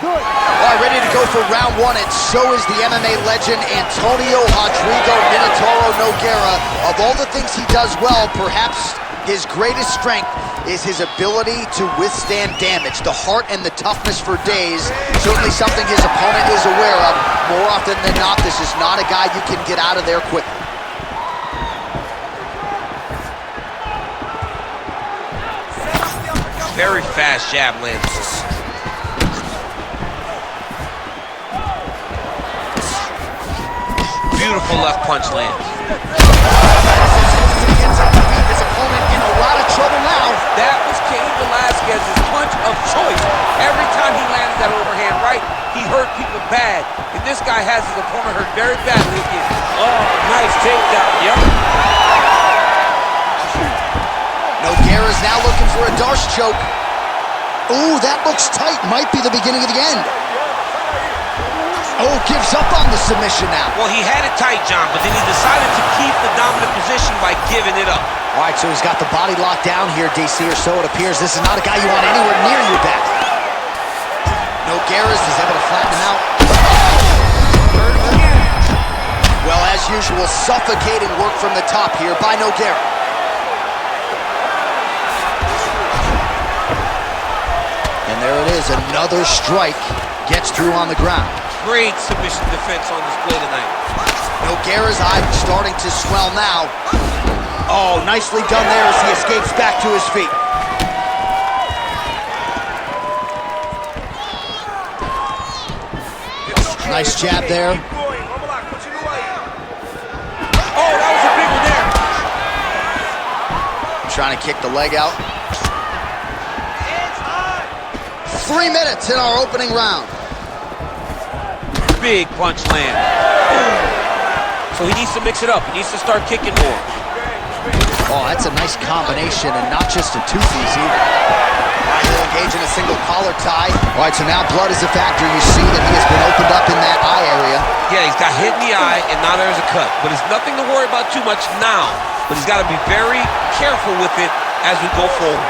Do it. All right, ready to go for round 1, and so is the MMA legend Antonio Rodrigo Minotauro Nogueira. Of all the things he does well, perhaps his greatest strength is his ability to withstand damage, the heart and the toughness for days. Certainly something his opponent is aware of. More often than not, this is not a guy you can get out of there quickly. Very fast jab lands. Beautiful left punch lands. His opponent in a lot of trouble now. That was Cain Velasquez's punch of choice. Every time he landed that overhand right, he hurt people bad. And this guy has his opponent hurt very badly again. Oh, nice takedown. Yep. Nogueira's now looking for a Darce choke. Ooh, that looks tight. Might be the beginning of the end. Oh, gives up on the submission now. Well, he had it tight, John, but then he decided to keep the dominant position by giving it up. All right, so he's got the body locked down here, DC, or so it appears. This is not a guy you want anywhere near your back. Nogueira is able to flatten him out. Well, as usual, suffocating work from the top here by Nogueira. And there it is, another strike gets through on the ground. Great submission defense on display tonight. Nogueira's eye starting to swell now. Oh, nicely done there as he escapes back to his feet. Nice jab there. Oh, that was a big one there. Trying to kick the leg out. 3 minutes in our opening round. Big punch land. So he needs to mix it up. He needs to start kicking more. Oh, that's a nice combination, and not just a two-piece either. All right, he'll engage in a single collar tie. All right, so now blood is a factor. You see that he has been opened up in that eye area. Yeah, he's got hit in the eye, and now there's a cut. But it's nothing to worry about too much now. But he's got to be very careful with it as we go forward.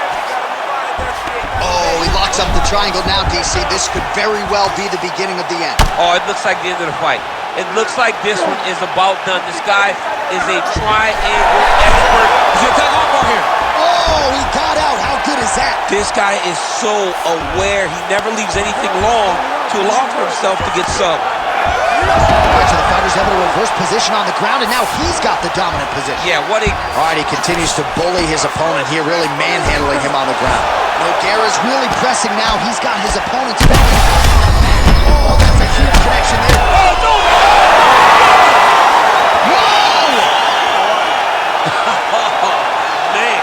Oh, he locks up the triangle now, DC. This could very well be the beginning of the end. Oh, it looks like the end of the fight. It looks like this one is about done. This guy is a triangle expert. He's gonna take on bar here. Oh, he got out. How good is that? This guy is so aware. He never leaves anything long to allow for himself to get subbed. All right, so the fighter's able to reverse position on the ground, and now he's got the dominant position. Yeah, what a... All right, he continues to bully his opponent here, really manhandling him on the ground. Nogueira's really pressing now. He's got his opponent's back. Oh, that's a huge connection there. Oh, no! Whoa! Man.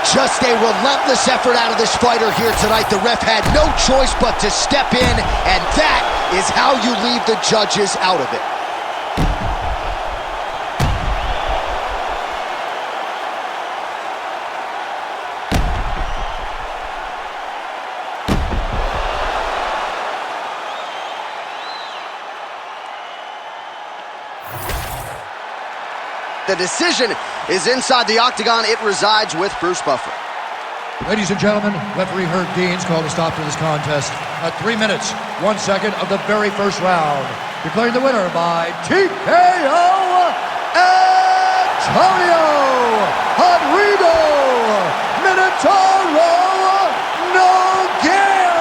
Just a relentless effort out of this fighter here tonight. The ref had no choice but to step in, and that is how you leave the judges out of it. The decision is inside the octagon. It resides with Bruce Buffer. Ladies and gentlemen, referee Herb Deans called a stop to this contest at 3 minutes, 1 second of the very first round, declaring the winner by TKO, Antonio Rodrigo Minotauro Nogueira.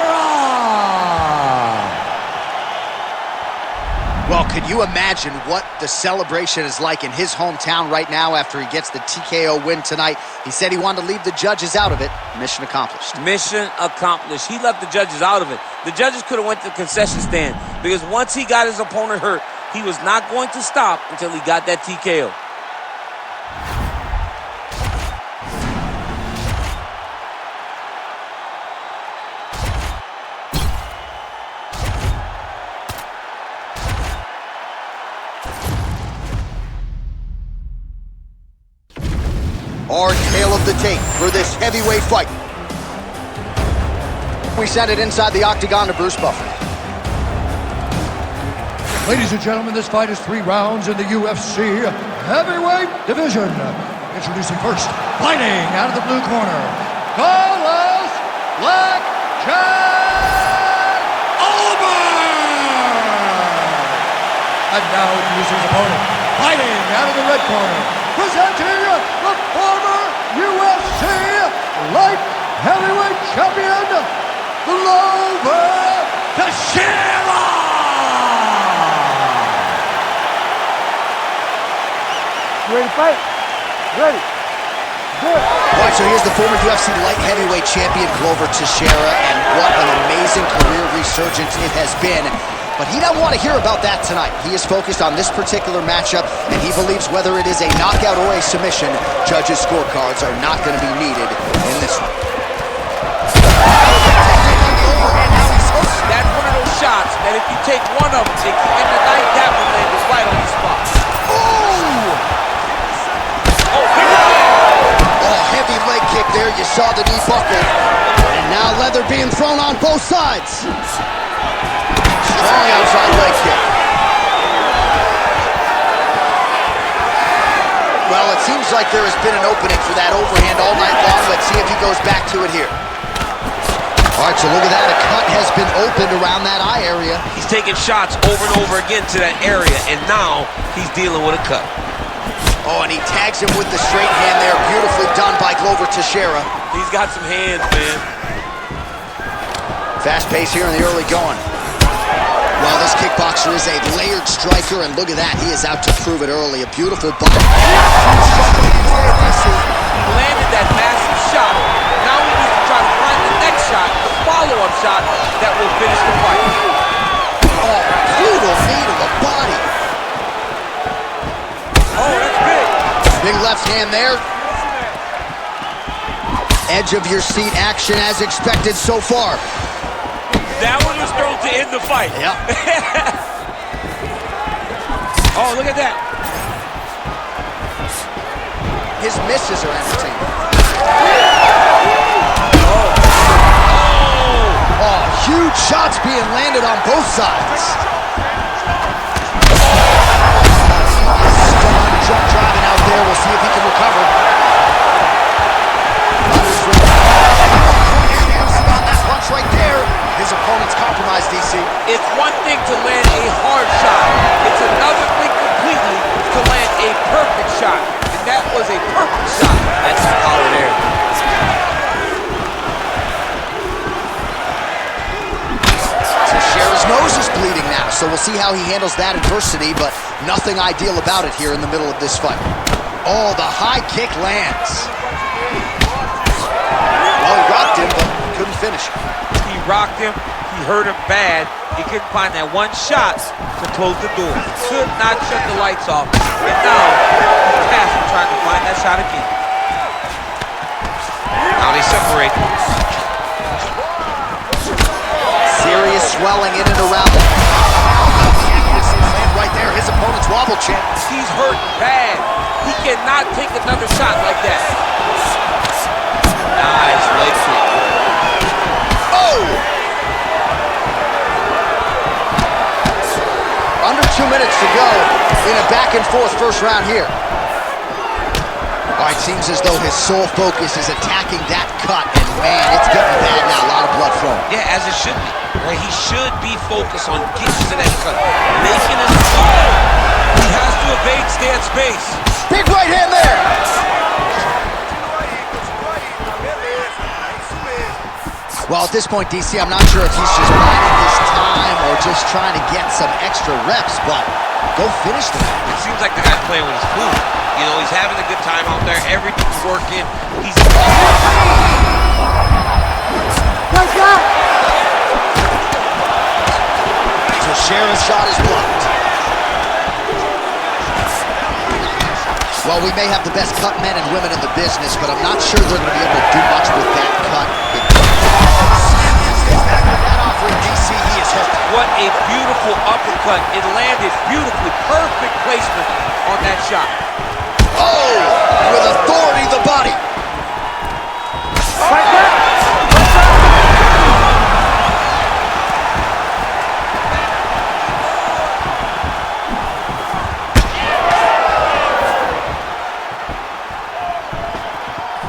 Well, could you imagine what the celebration is like in his hometown right now after he gets the TKO win tonight? He said he wanted to leave the judges out of it. Mission accomplished. Mission accomplished. He left the judges out of it. The judges could have went to the concession stand because once he got his opponent hurt, he was not going to stop until he got that TKO. Our tale of the tape for this heavyweight fight. We send it inside the octagon to Bruce Buffer. Ladies and gentlemen, this fight is 3 rounds in the UFC heavyweight division. Introducing first, fighting out of the blue corner, Carlos Black Jack Oliver! And now introducing his opponent, fighting out of the red corner, presenting the former UFC light heavyweight champion, Glover Teixeira! You ready to fight? Ready. Good. All right, so here's the former UFC light heavyweight champion, Glover Teixeira, and what an amazing career resurgence it has been. But he doesn't want to hear about that tonight. He is focused on this particular matchup, and he believes whether it is a knockout or a submission, judges' scorecards are not going to be needed in this one. That's one of those shots that if you take one of them, in the night, that one landed right on the spot. Oh, heavy leg kick there. You saw the knee buckle. And now leather being thrown on both sides. Strong outside leg kick. Well, it seems like there has been an opening for that overhand all night long. Let's see if he goes back to it here. All right, so look at that. A cut has been opened around that eye area. He's taking shots over and over again to that area, and now he's dealing with a cut. Oh, and he tags him with the straight hand there. Beautifully done by Glover Teixeira. He's got some hands, man. Fast pace here in the early going. Well, this kickboxer is a layered striker, and look at that. He is out to prove it early. A beautiful bump. Landed that massive shot. Now he needs to try to find the next shot, the follow-up shot that will finish the fight. Oh, brutal knee to the body. Oh, that's big. Big left hand there. Edge of your seat action as expected so far. That one was thrown to end the fight. Yep. Oh, look at that. His misses are entertaining. Oh, huge shots being landed on both sides. Strong jump driving out there. We'll see if he can recover. On that punch right there. His opponent confidence compromised, DC. It's one thing to land a hard shot. It's another thing completely to land a perfect shot. And that was a perfect shot. That's the power there. Teixeira's nose is bleeding now, so we'll see how he handles that adversity, but nothing ideal about it here in the middle of this fight. Oh, the high kick lands. Well, he rocked him, but couldn't finish. He rocked him. He hurt him bad. He couldn't find that one shot to close the door. Could not shut the lights off. And now he's past trying to find that shot again. Now they separate. Serious swelling in and around him. Right there, his opponent's wobble chin. He's hurt bad. He cannot take another shot like that. Nice leg sweep. Oh! Under 2 minutes to go in a back-and-forth first round here. All right, seems as though his sole focus is attacking that cut, and man, it's getting bad now. A lot of blood flowing. Yeah, as it should be. Right? He should be focused on getting to that cut, making his fall. He has to evade, stay at space. Big right hand there. Well, at this point, DC, I'm not sure if he's just biding his time or just trying to get some extra reps, but go finish the match. It seems like the guy's playing with his food. You know, he's having a good time out there. Everything's working. He's... Teixeira's shot is blocked. Well, we may have the best cut men and women in the business, but I'm not sure they're going to be able to do much with that cut. That offering, DC, he is hurt. What a beautiful uppercut. It landed beautifully. Perfect placement on that shot. Oh, with authority, the body. Right there.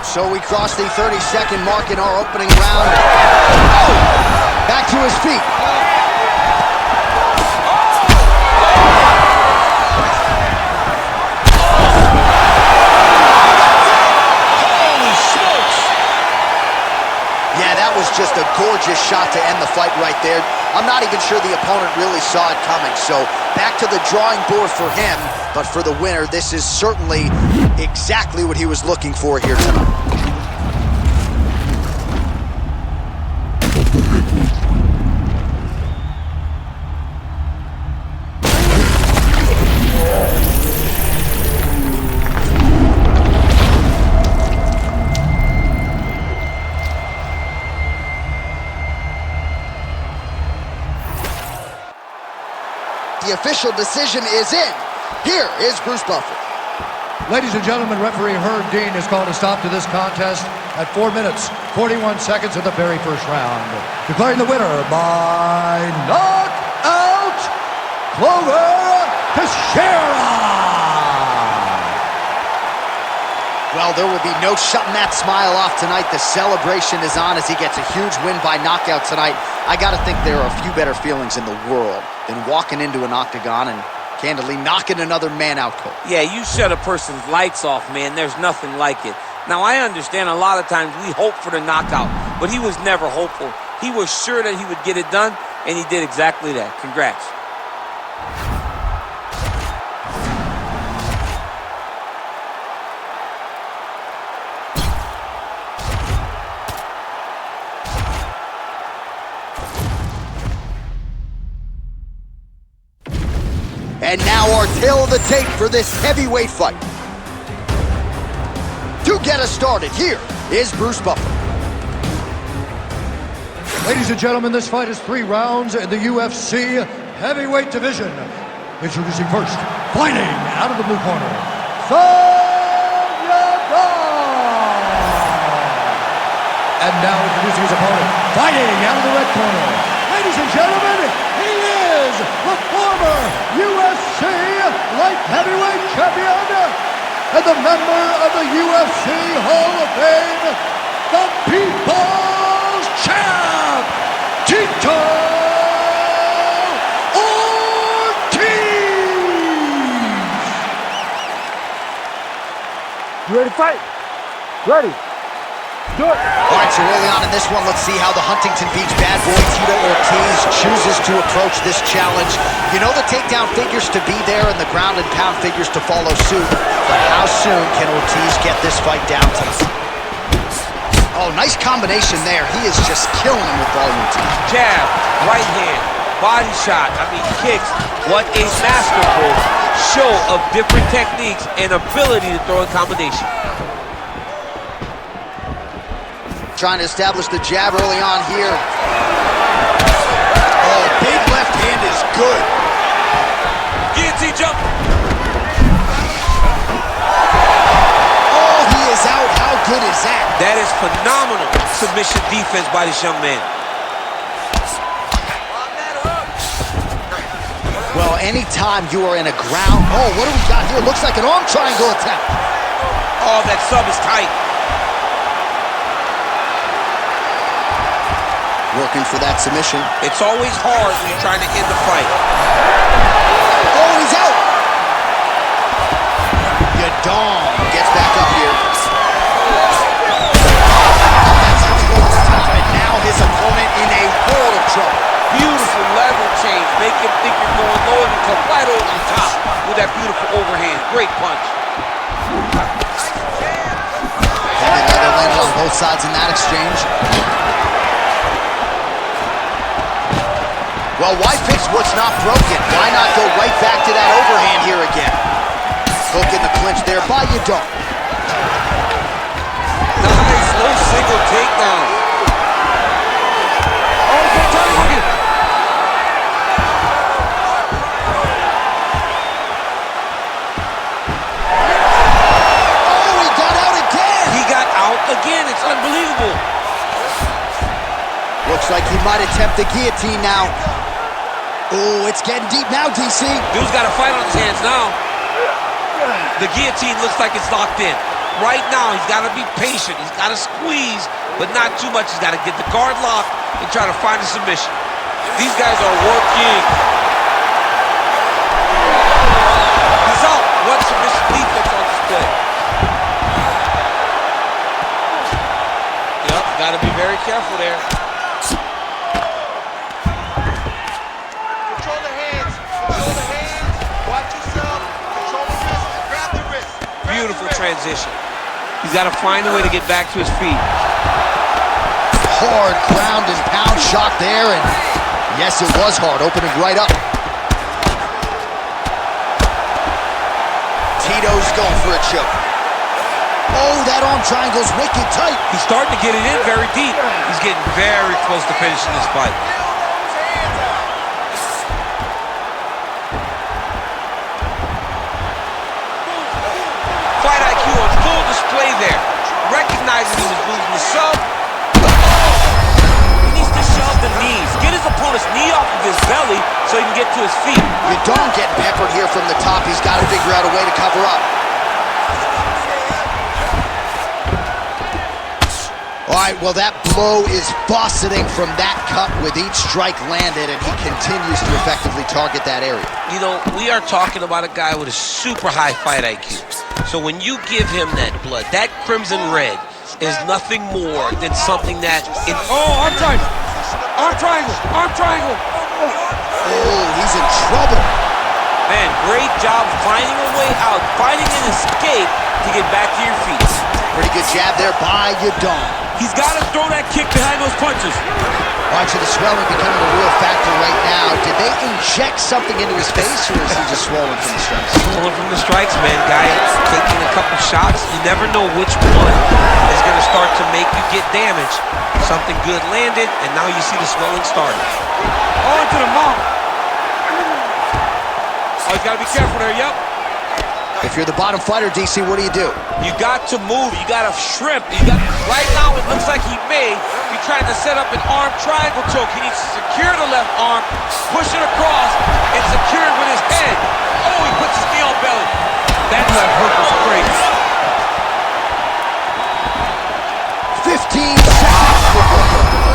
So we cross the 30-second mark in our opening round. Oh! Back to his feet. Holy smokes! Yeah, that was just a gorgeous shot to end the fight right there. I'm not even sure the opponent really saw it coming. So back to the drawing board for him. But for the winner, this is certainly exactly what he was looking for here tonight. The official decision is in. Here is Bruce Buffer. Ladies and gentlemen, referee Herb Dean has called a stop to this contest at 4 minutes, 41 seconds of the very first round. Declaring the winner by knockout, Clover Teixeira. Well, there will be no shutting that smile off tonight. The celebration is on as he gets a huge win by knockout tonight. I got to think there are a few better feelings in the world than walking into an octagon and candidly knocking another man out cold. Yeah, you shut a person's lights off, man. There's nothing like it. Now, I understand a lot of times we hope for the knockout, but he was never hopeful. He was sure that he would get it done, and he did exactly that. Congrats. And now our tale of the tape for this heavyweight fight. To get us started, here is Bruce Buffer. Ladies and gentlemen, this fight is 3 rounds in the UFC heavyweight division. Introducing first, fighting out of the blue corner, and now introducing his opponent, fighting out of the red corner. Ladies and gentlemen, he is the former UFC light heavyweight champion and the member of the UFC Hall of Fame, the People's Champ, Tito Ready, fight. Ready. Do it. All right, so early on in this one, let's see how the Huntington Beach bad boy Tito Ortiz chooses to approach this challenge. You know the takedown figures to be there and the ground and pound figures to follow suit, but how soon can Ortiz get this fight down to? Oh, nice combination there. He is just killing him with volume, T. Jab, right hand, body shot, kicks. What a masterful show of different techniques and ability to throw in combination. Trying to establish the jab early on here. Oh, big left hand is good. Guillotine jump. Oh, he is out. How good is that? That is phenomenal submission defense by this young man. Well, anytime you are in a ground... Oh, what do we got here? Looks like an arm triangle attempt. Oh, that sub is tight. Working for that submission. It's always hard when you're trying to end the fight. Oh, he's out. Yadong gets back up here. That's how he goes to top, and now his opponent in a world of trouble. Beautiful level change. Make him think you're going low and come right over the top with that beautiful overhand. Great punch. Heavy leather landed on both sides in that exchange. Well, why fix what's not broken? Why not go right back to that overhand here again? Hook in the clinch there by Yadong. Nice, low single takedown. Oh, good target. Oh, he got out again! He got out again. It's unbelievable. Looks like he might attempt the guillotine now. Oh, it's getting deep now, DC. Dude's got a fight on his hands now. The guillotine looks like it's locked in. Right now, he's got to be patient. He's got to squeeze, but not too much. He's got to get the guard locked and try to find a submission. These guys are working. He's out. What submission defense on display? Yep, got to be very careful there. Beautiful transition. He's got to find a way to get back to his feet. Hard ground and pound shot there, and yes, it was hard, opening right up. Tito's going for a choke. Oh, that arm triangle's wicked tight. He's starting to get it in very deep. He's getting very close to finishing this fight. Fight IQ on full display there. Recognizing he was losing the sub. He needs to shove the knees. Get his opponent's knee off of his belly so he can get to his feet. Yadong getting peppered here from the top. He's got to figure out a way to cover up. All right, well, that blow is fauceting from that cut with each strike landed, and he continues to effectively target that area. You know, we are talking about a guy with a super high fight IQ. So when you give him that blood, that crimson red is nothing more than something that... Oh, arm triangle! Arm triangle! Arm triangle! Oh, he's in trouble. Man, great job finding a way out, finding an escape to get back to your feet. Pretty good jab there by Yadong. He's got to throw that kick behind those punches. Watching the swelling becoming a real factor right now. Did they inject something into his face, or is he just swollen from the strikes? Swollen from the strikes, man. Guy taking a couple shots. You never know which one is going to start to make you get damaged. Something good landed, and now you see the swelling starting. Oh, into the mouth. Oh, he's got to be careful there, yep. If you're the bottom fighter, DC, what do? You got to move. You got to shrimp. Right now, it looks like he may be trying to set up an arm triangle choke. He needs to secure the left arm, push it across, and secure it with his head. Oh, he puts his knee on belly. That left hook was great. 15 seconds.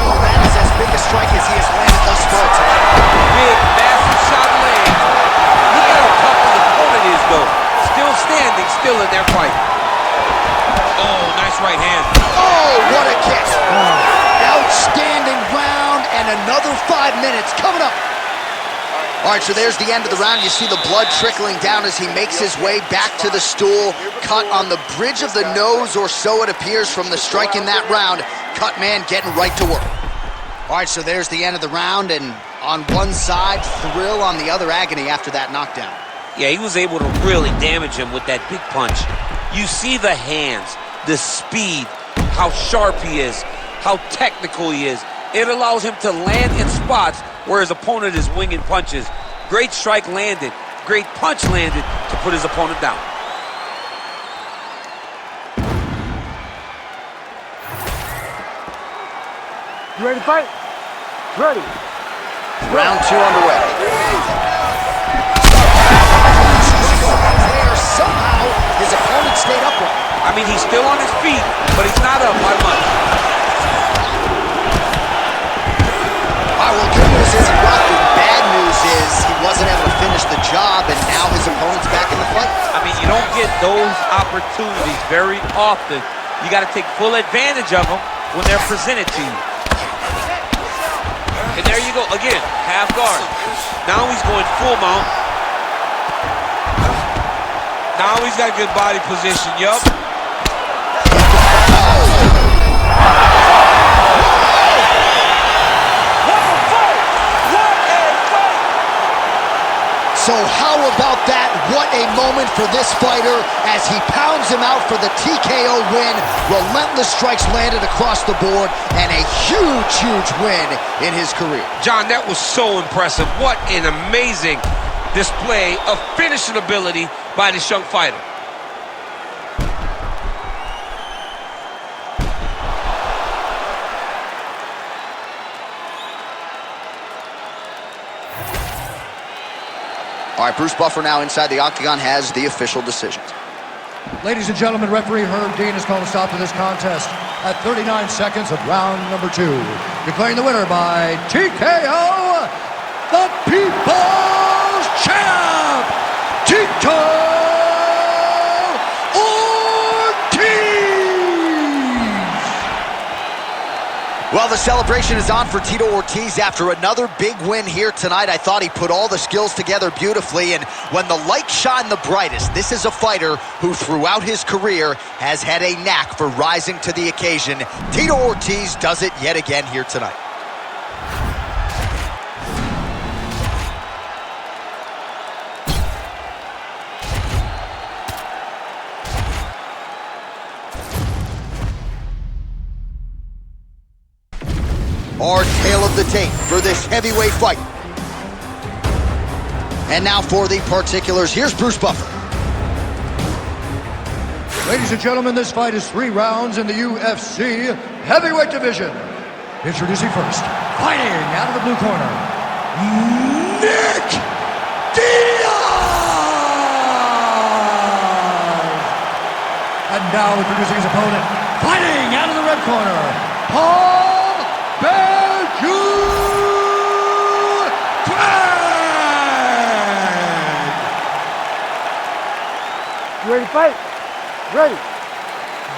Oh, that is as big a strike as he has landed thus far today. Big, massive shot land. Look at how tough his opponent is, though. Still standing, still in their fight. Oh, nice right hand. Oh, what a kick. Outstanding round, and another 5 minutes coming up. All right, so there's the end of the round. You see the blood trickling down as he makes his way back to the stool. Cut on the bridge of the nose, or so it appears from the strike in that round. Cut man getting right to work. All right, so there's the end of the round, and on one side, thrill, on the other, agony after that knockdown. Yeah, he was able to really damage him with that big punch. You see the hands, the speed, how sharp he is, how technical he is. It allows him to land in spots where his opponent is winging punches. Great strike landed, great punch landed to put his opponent down. You ready to fight? Ready. Round 2 underway. There, somehow, his opponent stayed upright. I mean, he's still on his feet, but he's not up by much. All right, well, good news is he rocked him. Bad news is he wasn't able to finish the job, and now his opponent's back in the fight. I mean, you don't get those opportunities very often. You got to take full advantage of them when they're presented to you. And there you go, again, half guard. Now he's going full mount. Now he's got a good body position, yup. So how about that? What a moment for this fighter as he pounds him out for the TKO win. Relentless strikes landed across the board, and a huge, huge win in his career. John, that was so impressive. What an amazing display of finishing ability by this young fighter. All right, Bruce Buffer now inside the octagon has the official decisions. Ladies and gentlemen, referee Herb Dean has called a stop to this contest at 39 seconds of round number 2. Declaring the winner by TKO, the People's Champ, Tito Well, the celebration is on for Tito Ortiz after another big win here tonight. I thought he put all the skills together beautifully, and when the lights shine the brightest, this is a fighter who throughout his career has had a knack for rising to the occasion. Tito Ortiz does it yet again here tonight. Our tale of the tape for this heavyweight fight. And now for the particulars, here's Bruce Buffer. Ladies and gentlemen, this fight is 3 rounds in the UFC heavyweight division. Introducing first, fighting out of the blue corner, Nick Diaz! And now introducing his opponent, fighting out of the red corner, Paul Ready to fight? Ready.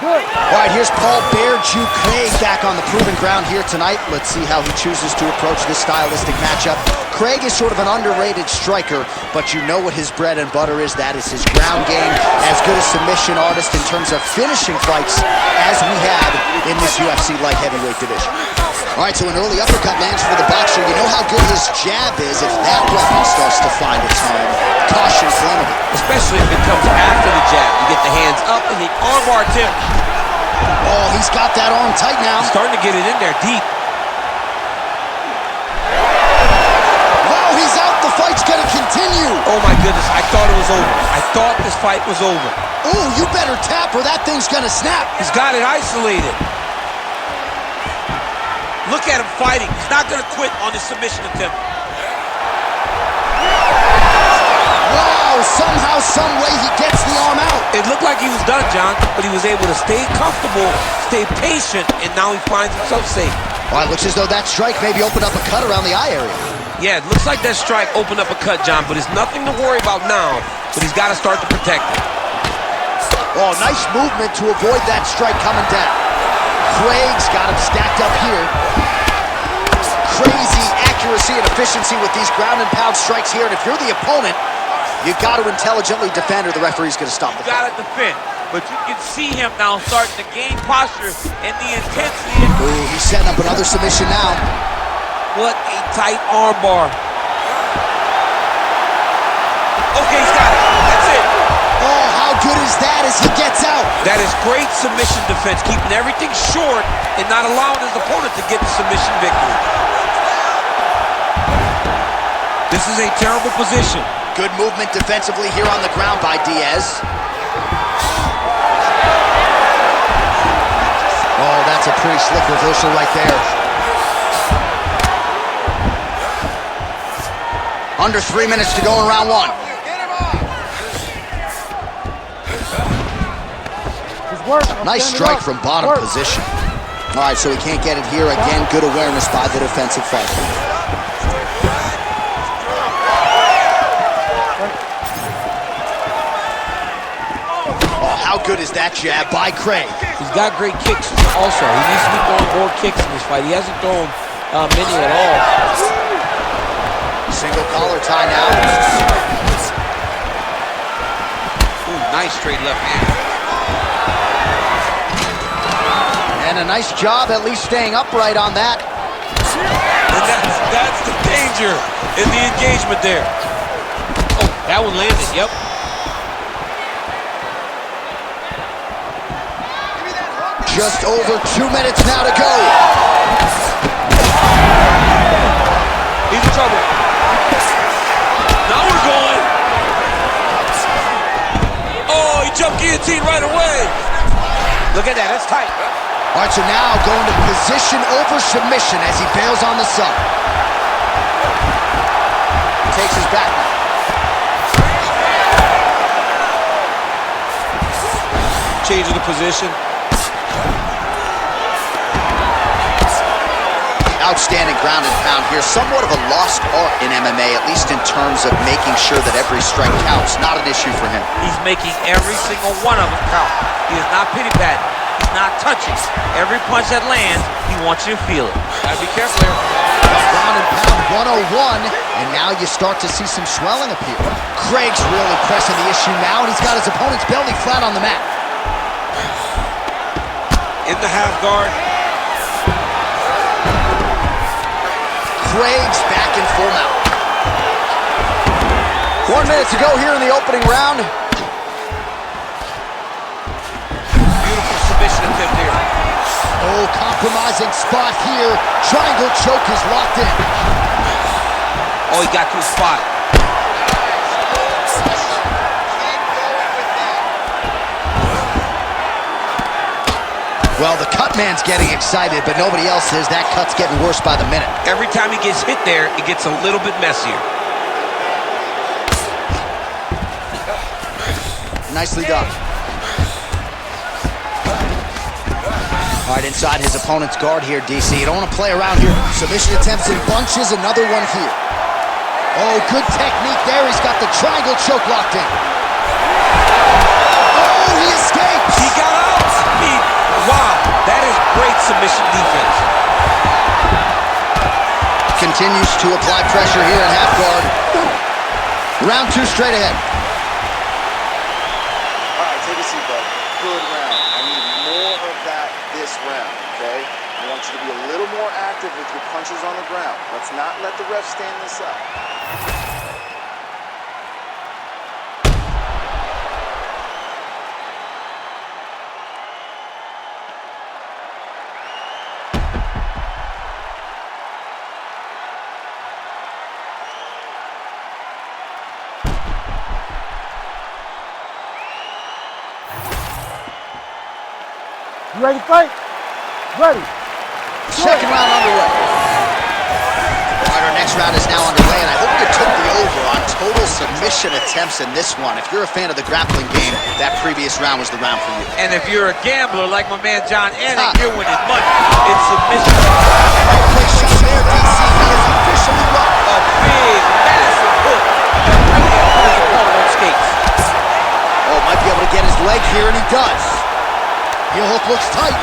Good. All right, here's Paul Bearju Craig back on the proven ground here tonight. Let's see how he chooses to approach this stylistic matchup. Craig is sort of an underrated striker, but you know what his bread and butter is. That is his ground game. As good a submission artist in terms of finishing fights as we have in this UFC light heavyweight division. All right, so an early uppercut lands for the boxer. You know how good his jab is. If that weapon starts to find its home, caution flammable. Especially if it comes after the jab. You get the hands up and the armbar tip. Oh, he's got that arm tight now. He's starting to get it in there deep. Wow, he's out. The fight's going to continue. Oh, my goodness. I thought it was over. I thought this fight was over. Oh, you better tap or that thing's going to snap. He's got it isolated. Look at him fighting. He's not going to quit on his submission attempt. Wow, somehow, some way he gets the arm out. It looked like he was done, John, but he was able to stay comfortable, stay patient, and now he finds himself safe. Well, it looks as though that strike maybe opened up a cut around the eye area. Yeah, it looks like that strike opened up a cut, John, but it's nothing to worry about now, but he's got to start to protect it. Oh, nice movement to avoid that strike coming down. Craig's got him stacked up here. Crazy accuracy and efficiency with these ground and pound strikes here. And if you're the opponent, you got to intelligently defend or the referee's going to stop the fight. You got to defend. But you can see him now starting to gain posture and the intensity. Ooh, he's setting up another submission now. What a tight arm bar. Okay, he's got it. That's it. Oh, how good is that as he gets out? That is great submission defense, keeping everything short and not allowing his opponent to get the submission victory. This is a terrible position. Good movement defensively here on the ground by Diaz. Oh, that's a pretty slick reversal right there. Under 3 minutes to go in round one. Nice strike from bottom position. All right, so he can't get it here. Again, good awareness by the defensive fighter. Oh, how good is that jab by Craig? He's got great kicks also. He needs to be throwing more kicks in this fight. He hasn't thrown many at all. Single collar tie now. Ooh, nice straight left hand. And a nice job at least staying upright on that. And that's the danger in the engagement there. Oh, that one landed, yep. Just over 2 minutes now to go. He's in trouble. Now we're going. Oh, he jumped guillotine right away. Look at that, that's tight. All right, so now going to position over submission as he bails on the sub. Takes his back now. Changing the position. Outstanding ground and pound here. Somewhat of a lost art in MMA, at least in terms of making sure that every strike counts. Not an issue for him. He's making every single one of them count. He is not pity-patting. He's not touching. Every punch that lands, he wants you to feel it. Gotta be careful here. Ground and pound 101, and now you start to see some swelling appear. Craig's really pressing the issue now, and he's got his opponent's belly flat on the mat. In the half guard. Craig's back in full mount. 1 minute to go here in the opening round. Beautiful submission attempt here. Oh, compromising spot here. Triangle choke is locked in. Oh, he got to his spot. Well, the cut man's getting excited, but nobody else is. That cut's getting worse by the minute. Every time he gets hit there, it gets a little bit messier. Nicely done. All right, inside his opponent's guard here, DC. You don't want to play around here. Submission attempts in bunches, another one here. Oh, good technique there. He's got the triangle choke locked in. Oh, he escapes. He got out. Wow, that is great submission defense. Continues to apply pressure here in half guard. Round two straight ahead. All right, take a seat, bud. Good round. I need more of that this round, okay? I want you to be a little more active with your punches on the ground. Let's not let the ref stand this up. You ready to fight? Ready. Second round underway. All right, our next round is now underway, and I hope you took the over on total submission attempts in this one. If you're a fan of the grappling game, that previous round was the round for you. And if you're a gambler like my man John Anik, you're winning money. It's submission. Quick shot there, DC. He is officially up. A big, massive hook that really put his opponent on skates. Oh, might be able to get his leg here, and he does. Heel hook looks tight.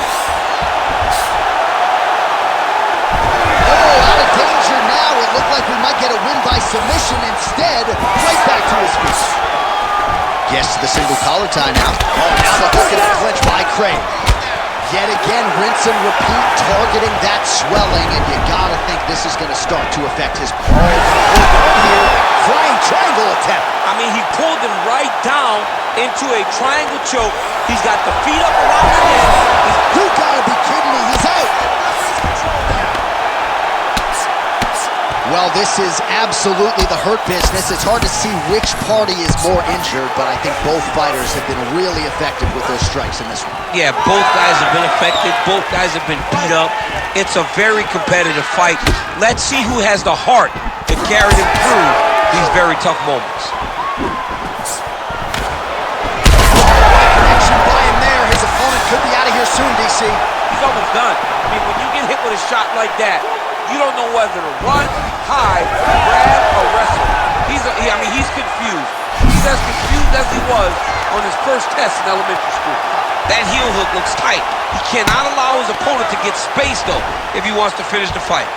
Oh, out of danger now. It looked like we might get a win by submission. Instead, right back to his feet. Gets to the single collar tie now. Oh, now the hook and a clinch by Craig. Yet again, rinse and repeat, targeting that swelling, and you gotta think this is gonna start to affect his here. Flying triangle attempt. I mean, he pulled him right down into a triangle choke. He's got the feet up around the neck. You gotta be kidding me, he's out. Well, this is absolutely the hurt business. It's hard to see which party is more injured, but I think both fighters have been really effective with those strikes in this one. Yeah, both guys have been affected. Both guys have been beat up. It's a very competitive fight. Let's see who has the heart to carry them through these very tough moments. Connection by him there. His opponent could be out of here soon, DC. He's almost done. I mean, when you get hit with a shot like that, you don't know whether to run, hide, grab, or wrestle. He's confused. He's as confused as he was on his first test in elementary school. That heel hook looks tight. He cannot allow his opponent to get space, though, if he wants to finish the fight.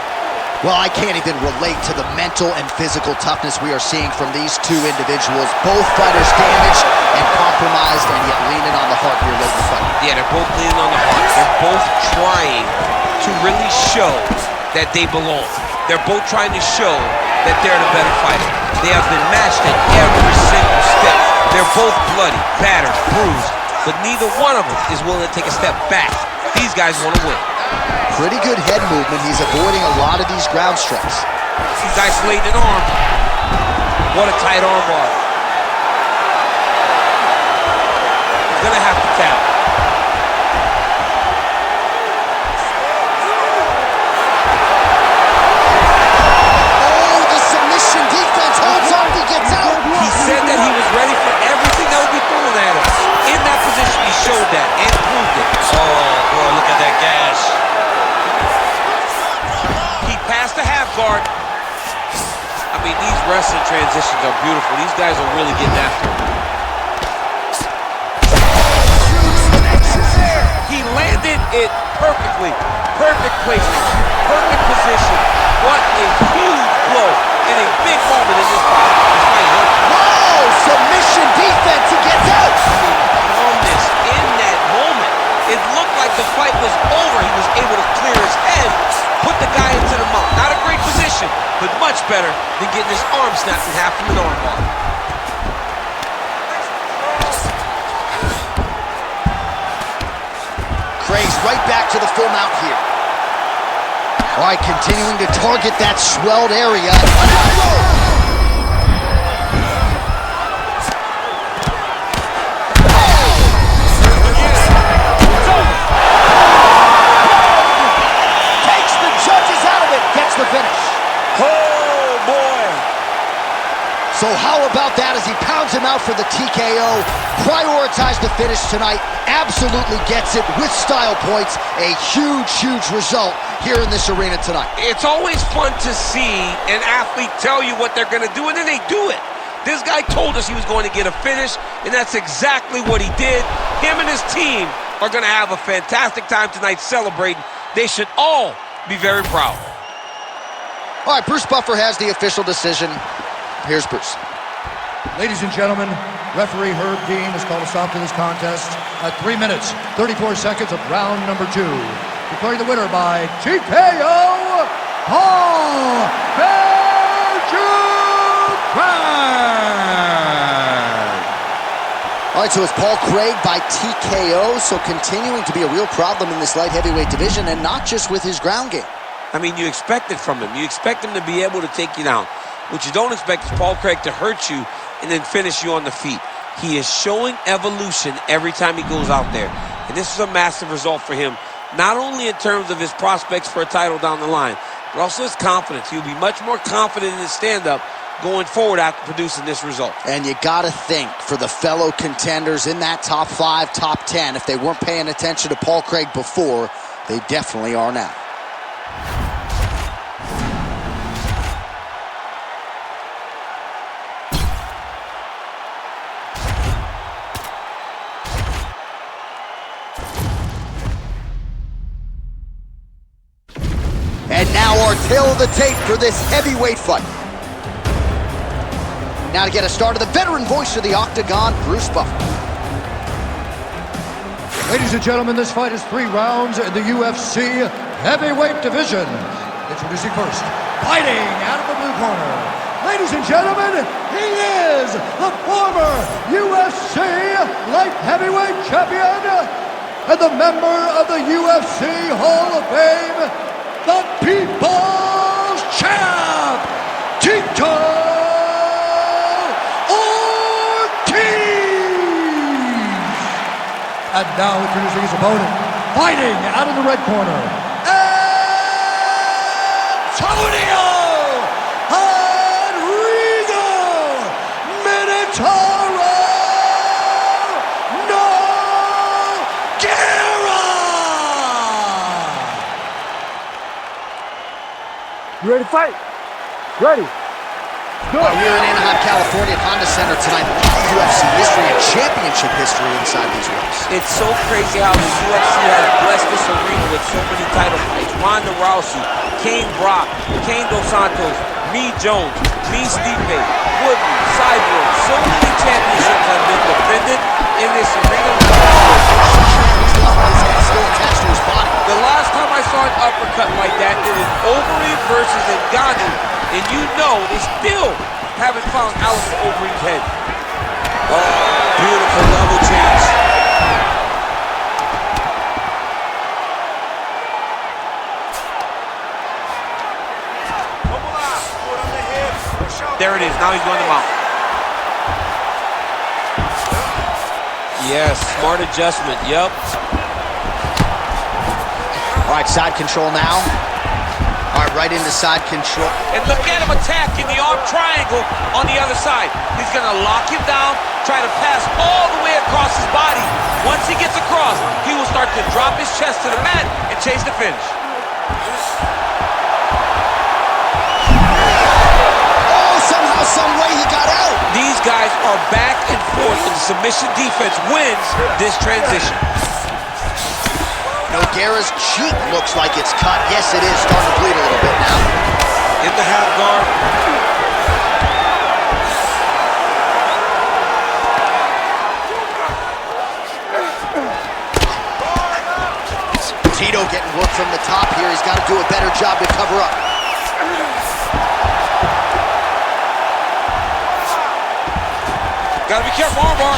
Well, I can't even relate to the mental and physical toughness we are seeing from these two individuals. Both fighters damaged and compromised, and yet leaning on the heart here late in the fight. Yeah, they're both leaning on the heart. They're both trying to really show that they belong. They're both trying to show that they're the better fighter. They have been matched at every single step. They're both bloody, battered, bruised, but neither one of them is willing to take a step back. These guys want to win. Pretty good head movement. He's avoiding a lot of these ground strikes. He's isolating an arm. What a tight arm bar. He's going to have to tap. Oh, the submission defense holds on. He gets out. He said that he was ready for everything that would be thrown at him. In that position, he showed that and proved it. Oh, boy, look at that gash. He passed the half guard. I mean, these wrestling transitions are beautiful. These guys are really getting after it. He landed it perfectly. Perfect placement. Perfect position. What a huge blow and a big moment in this fight. This fight hurt. Whoa, submission defense. He gets out. Calmness in that moment. It looked like the fight was over. He was able to clear his head, put the guy into the mount. Not a great position, but much better than getting his arm snapped in half from an arm bar. Craig's right back to the full mount here. All right, continuing to target that swelled area. Takes the judges out of it, gets the finish. Oh, boy. So how about that as he pounds him out for the TKO? Prioritized the finish tonight. Absolutely gets it with style points. A huge, huge result here in this arena tonight. It's always fun to see an athlete tell you what they're going to do, and then they do it. This guy told us he was going to get a finish, and that's exactly what he did. Him and his team are going to have a fantastic time tonight celebrating. They should all be very proud. All right, Bruce Buffer has the official decision. Here's Bruce. Ladies and gentlemen, referee Herb Dean has called a stop to this contest at 3 minutes, 34 seconds of round number 2. Declaring the winner by TKO, Paul Craig. All right, so it's Paul Craig by TKO, so continuing to be a real problem in this light heavyweight division, and not just with his ground game. I mean, you expect it from him. You expect him to be able to take you down. What you don't expect is Paul Craig to hurt you and then finish you on the feet. He is showing evolution every time he goes out there. And this is a massive result for him, not only in terms of his prospects for a title down the line, but also his confidence. He'll be much more confident in his stand-up going forward after producing this result. And you got to think, for the fellow contenders in that top 5, top 10, if they weren't paying attention to Paul Craig before, they definitely are now. Our tail of the tape for this heavyweight fight. Now to get us started, the veteran voice of the Octagon, Bruce Buffer. Ladies and gentlemen, this fight is 3 rounds in the UFC heavyweight division. Introducing first, fighting out of the blue corner. Ladies and gentlemen, he is the former UFC light heavyweight champion and the member of the UFC Hall of Fame, the People's Champ, Tito Ortiz! And now introducing his opponent, fighting out of the red corner, Antonio Rodrigo Minotauro Nogueira! You ready to fight? Ready. We're here in Anaheim, California at Honda Center tonight. UFC history and championship history inside these rings. It's so crazy how the UFC has blessed this arena with so many title fights. Ronda Rousey, Kane Brock, Kane Dos Santos, Me Jones, Me Stipe, Woodley, Cyborg. So many championships have been defended in this arena. Still attached to his body. The last time I saw an uppercut like that, it was Overeem versus Ngannou. And you know they still haven't found Alistair Overeem's head. Oh, beautiful level change. There it is. Now he's going to mount. Yes, smart adjustment. Yep. All right, side control now. All right, right into side control. And look at him attacking the arm triangle on the other side. He's going to lock him down, try to pass all the way across his body. Once he gets across, he will start to drop his chest to the mat and chase the finish. Oh, somehow, some way he got out. These guys are back and forth, and submission defense wins this transition. Nogueira's cheek looks like it's cut. Yes, it is starting to bleed a little bit now. In the half guard. Tito getting work from the top here. He's got to do a better job to cover up. Gotta be careful, armbar.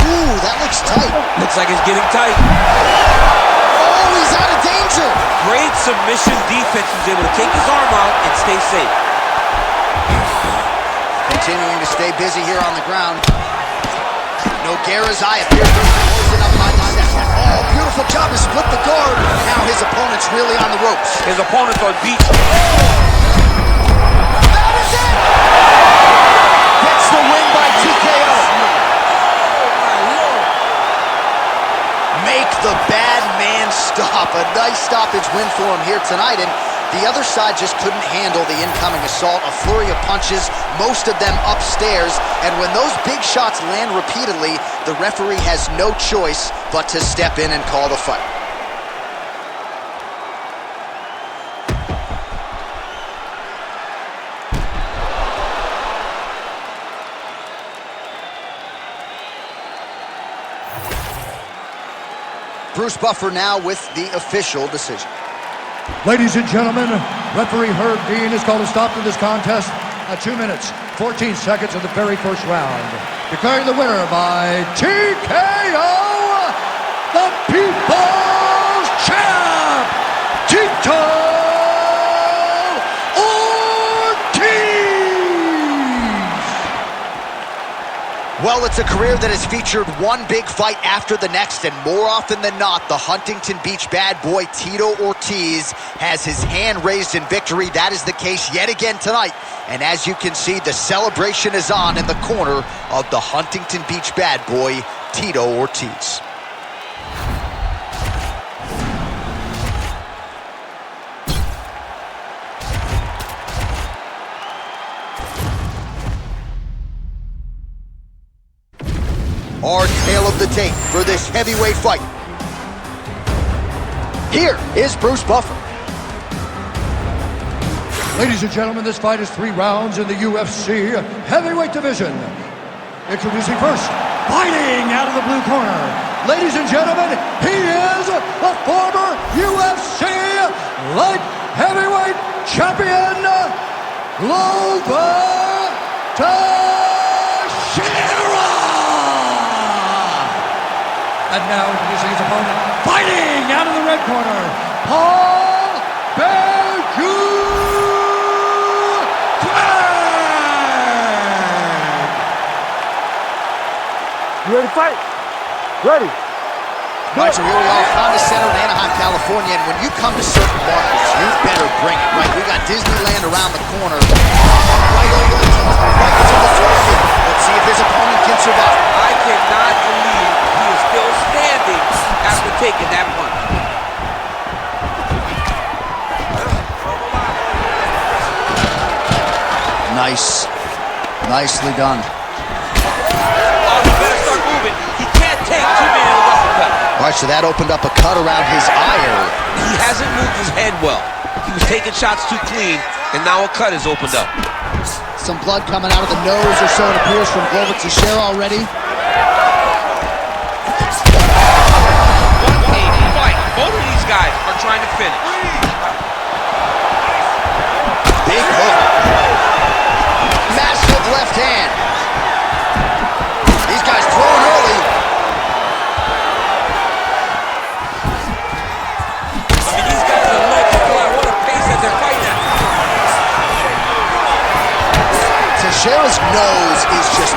Ooh, that looks tight. Looks like it's getting tight. Oh, he's out of danger. Great submission defense. He's able to take his arm out and stay safe. Continuing to stay busy here on the ground. Nogueira's eye appears to be closing up by the second. Oh, beautiful job to split the guard. Now his opponent's really on the ropes. His opponent's on beach. That is it! Gets the win by TKO. Make the bad man stop. A nice stoppage win for him here tonight, and the other side just couldn't handle the incoming assault. A flurry of punches, most of them upstairs, and when those big shots land repeatedly, the referee has no choice but to step in and call the fight. Bruce Buffer now with the official decision. Ladies and gentlemen, referee Herb Dean has called a stop to this contest at 2 minutes, 14 seconds of the very first round. Declaring the winner by TKO, the People's Champ, Tito Well, it's a career that has featured one big fight after the next, and more often than not, the Huntington Beach bad boy Tito Ortiz has his hand raised in victory. That is the case yet again tonight. And as you can see, the celebration is on in the corner of the Huntington Beach bad boy, Tito Ortiz. Our tale of the tape for this heavyweight fight. Here is Bruce Buffer. Ladies and gentlemen, this fight is 3 rounds in the UFC heavyweight division. Introducing first, fighting out of the blue corner. Ladies and gentlemen, he is the former UFC light heavyweight champion, Glover Teixeira! And now introducing his opponent, fighting out of the red corner, Paul Bellew! You ready to fight? Ready. All right, so here we are, Honda Center in Anaheim, California, and when you come to certain markets, you better bring it, right? We got Disneyland around the corner. Right over the circuit. Let's see if his opponent can survive. I cannot believe he is still standing after taking that punch. Nice. Nicely done. Oh, he better start moving. He can't take too many of those uppercuts. All right, so that opened up a cut around his eye area. He hasn't moved his head well. He was taking shots too clean, and now a cut has opened up. Some blood coming out of the nose or so, it appears, from Glover Teixeira already. What a fight. Both of these guys are trying to finish. Big hook. Massive left hand. These guys throwing early. I mean, these guys are electrified. What a pace that they're fighting at. Teixeira's nose is just...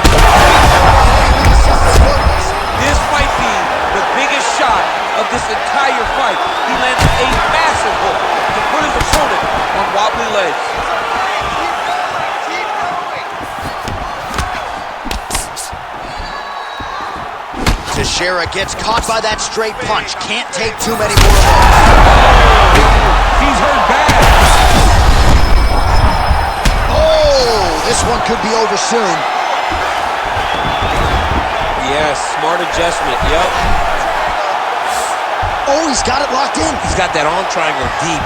This might be the biggest shot of this entire fight. He landed a massive hook to put his opponent on wobbly legs. Teixeira gets caught by that straight punch. Can't take too many more of those. He's hurt bad. Oh, this one could be over soon. Yes, smart adjustment, yep. Oh, he's got it locked in. He's got that arm triangle deep.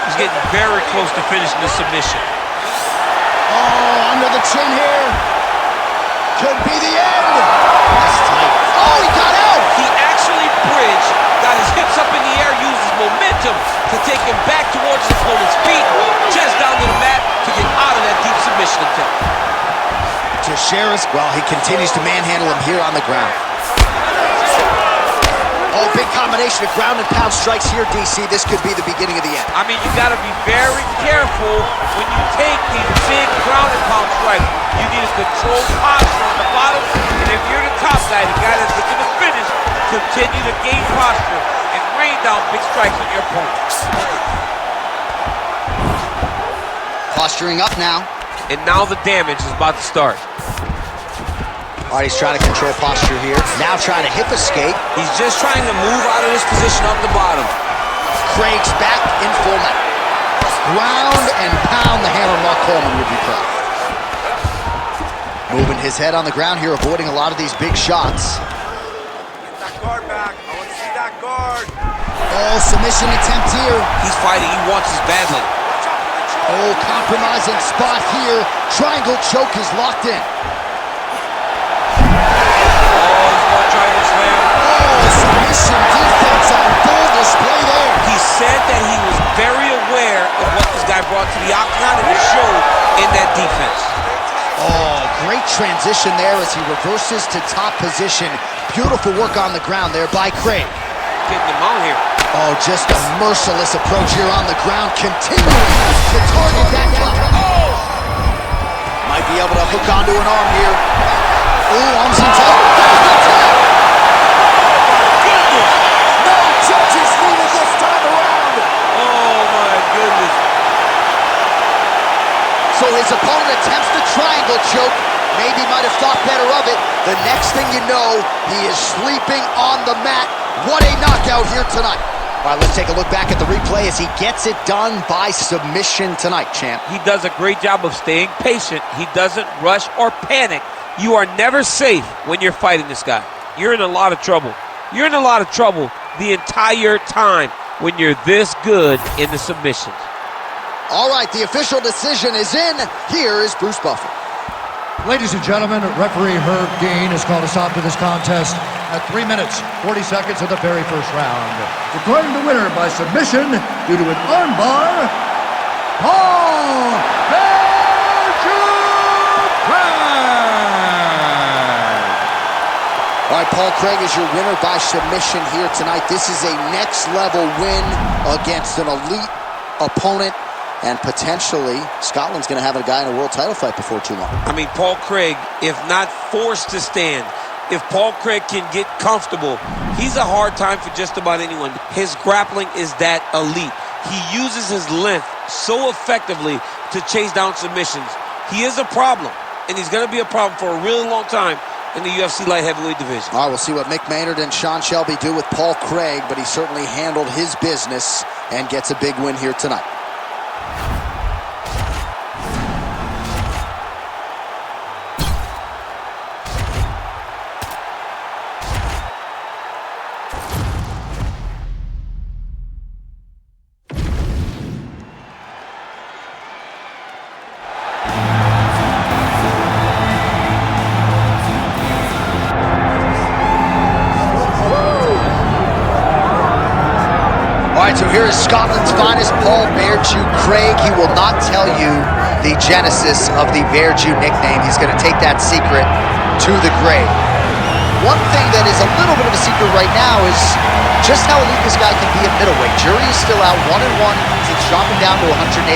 He's getting very close to finishing this submission. Oh, under the chin here. Could be the end. That's tight. Oh, he got out. He actually bridged, got his hips up in the air, used his momentum to take him back towards his opponent's feet, just down to the mat to get out of that deep submission attempt. Teixeira's, well, he continues to manhandle him here on the ground. Oh, big combination of ground and pound strikes here, DC. This could be the beginning of the end. I mean, you got to be very careful when you take these big ground and pound strikes. You need a controlled posture on the bottom, and if you're the top guy, the guy that's looking to finish, continue to gain posture and rain down big strikes on your opponent. Posturing up now. And now the damage is about to start. All right, he's trying to control posture here. Now trying to hip escape. He's just trying to move out of this position off the bottom. Craig's back in full net. Ground and pound, the hammer Mark Coleman would be proud. Moving his head on the ground here, avoiding a lot of these big shots. Get that guard back. I want to see that guard. Oh, submission attempt here. He's fighting, he wants this badly. Oh, compromising spot here. Triangle choke is locked in. Triangle slam. Oh, submission defense on full display there. He said that he was very aware of what this guy brought to the octagon, and it showed in that defense. Oh, great transition there as he reverses to top position. Beautiful work on the ground there by Craig. Getting him out here. Oh, just a merciless approach here on the ground, continuing to target that top. Oh! Might be able to hook onto an arm here. Oh, arms in tight. Goodness! No judges needed this time around. Oh my goodness. So his opponent attempts the triangle choke. Maybe might have thought better of it. The next thing you know, he is sleeping on the mat. What a knockout here tonight. All right, let's take a look back at the replay as he gets it done by submission tonight, champ. He does a great job of staying patient. He doesn't rush or panic. You are never safe when you're fighting this guy. You're in a lot of trouble. You're in a lot of trouble the entire time when you're this good in the submissions. All right, the official decision is in. Here is Bruce Buffer. Ladies and gentlemen, referee Herb Dean has called a stop to this contest at 3 minutes, 40 seconds of the very first round. Declaring the winner by submission due to an armbar, Paul Craig! All right, Paul Craig is your winner by submission here tonight. This is a next-level win against an elite opponent. And potentially, Scotland's going to have a guy in a world title fight before too long. I mean, Paul Craig, if not forced to stand, if Paul Craig can get comfortable, he's a hard time for just about anyone. His grappling is that elite. He uses his length so effectively to chase down submissions. He is a problem, and he's going to be a problem for a really long time in the UFC light heavyweight division. All right, we'll see what Mick Maynard and Sean Shelby do with Paul Craig, but he certainly handled his business and gets a big win here tonight. So here is Scotland's finest, Paul Beardew Craig. He will not tell you the genesis of the Beardew nickname. He's going to take that secret to the grave. One thing that is a little bit of a secret right now is just how elite this guy can be at middleweight. Jury is still out 1-1 since dropping down to 185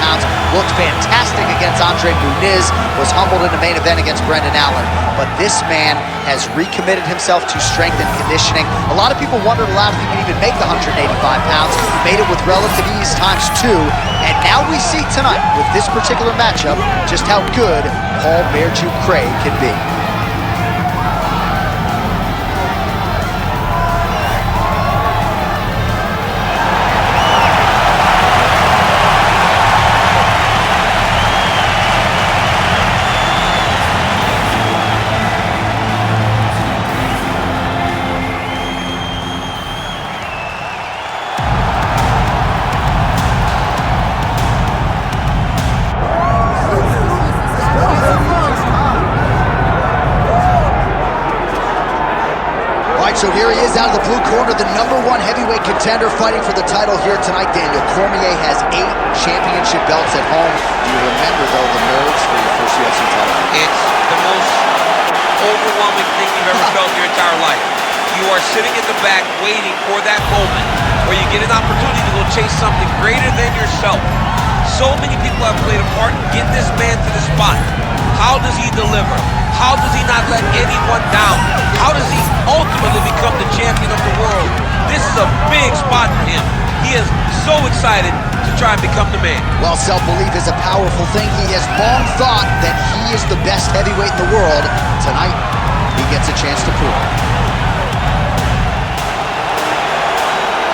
pounds. Looked fantastic against Andre Muniz, was humbled in the main event against Brendan Allen. But this man has recommitted himself to strength and conditioning. A lot of people wondered aloud if he could even make the 185 pounds. He made it with relative ease ×2. And now we see tonight, with this particular matchup, just how good Paul Beardew Craig can be. So here he is out of the blue corner, the #1 heavyweight contender fighting for the title here tonight. Daniel Cormier has 8 championship belts at home. Do you remember, though, the nerves for your first UFC title? It's the most overwhelming thing you've ever felt in your entire life. You are sitting in the back waiting for that moment where you get an opportunity to go chase something greater than yourself. So many people have played a part in getting this man to the spot. How does he deliver? How does he not let anyone down? How does he ultimately become the champion of the world? This is a big spot for him. He is so excited to try and become the man. Well, self-belief is a powerful thing. He has long thought that he is the best heavyweight in the world. Tonight, he gets a chance to prove it.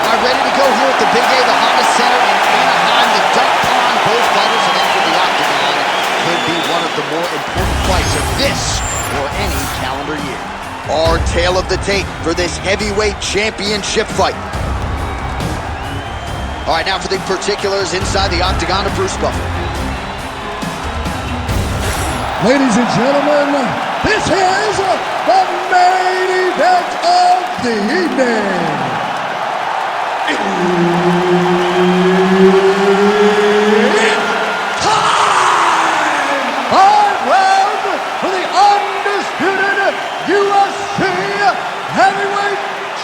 All right, ready to go here at the Big A, the Honda Center in Anaheim, the Duck Pond. Both fighters have entered the octagon. Could be one of the more important fights of this or any calendar year. Our tale of the tape for this heavyweight championship fight. All right, now for the particulars inside the octagon of Bruce Buffer. Ladies and gentlemen, this is the main event of the evening.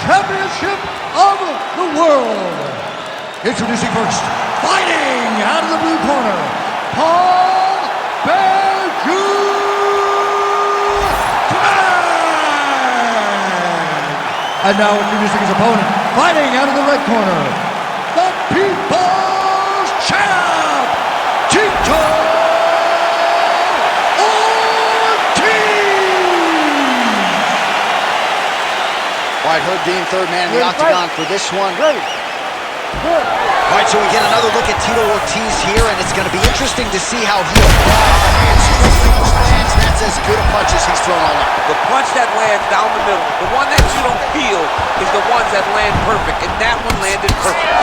Championship of the world. Introducing first, fighting out of the blue corner, Paul Beardew Craig. And now introducing his opponent, fighting out of the red corner, the People's Champ, Tito All right, Herb Dean, third man in the octagon for this one. Ready. Good. All right, so we get another look at Tito Ortiz here, and it's going to be interesting to see how he applies. That's as good a punch as he's thrown all night. The punch that lands down the middle, the one that you don't feel, is the ones that land perfect, and that one landed perfect.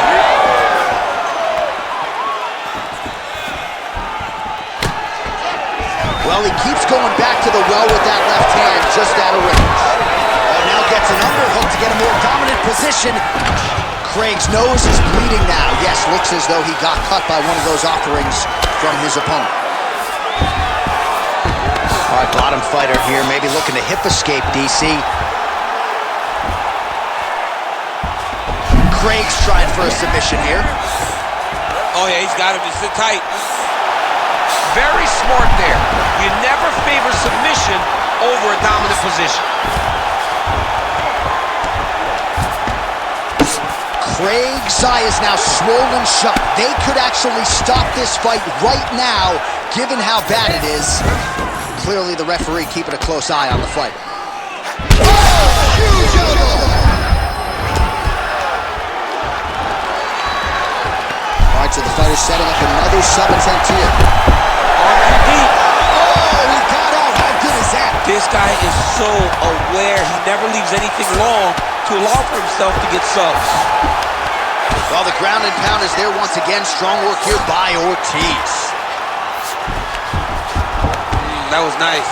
keeps going back to the well with that left hand, just out of range. Oh, now gets an underhook to get a more dominant position. Craig's nose is bleeding now. Yes, looks as though he got cut by one of those offerings from his opponent. All right, bottom fighter here, maybe looking to hip escape, DC. Craig's trying for a submission here. Oh, yeah, he's got him. It's tight. Very smart there. You never favor submission over a dominant position. Craig's eye is now swollen shut. They could actually stop this fight right now, given how bad it is. Clearly the referee keeping a close eye on the fight. Oh, huge elbow! All right, so the fighter's setting up another sub-attempt here. RPD. Oh, he got out. How good is that? This guy is so aware. He never leaves anything long to allow for himself to get subs. Well, the ground and pound is there once again. Strong work here by Ortiz. That was nice.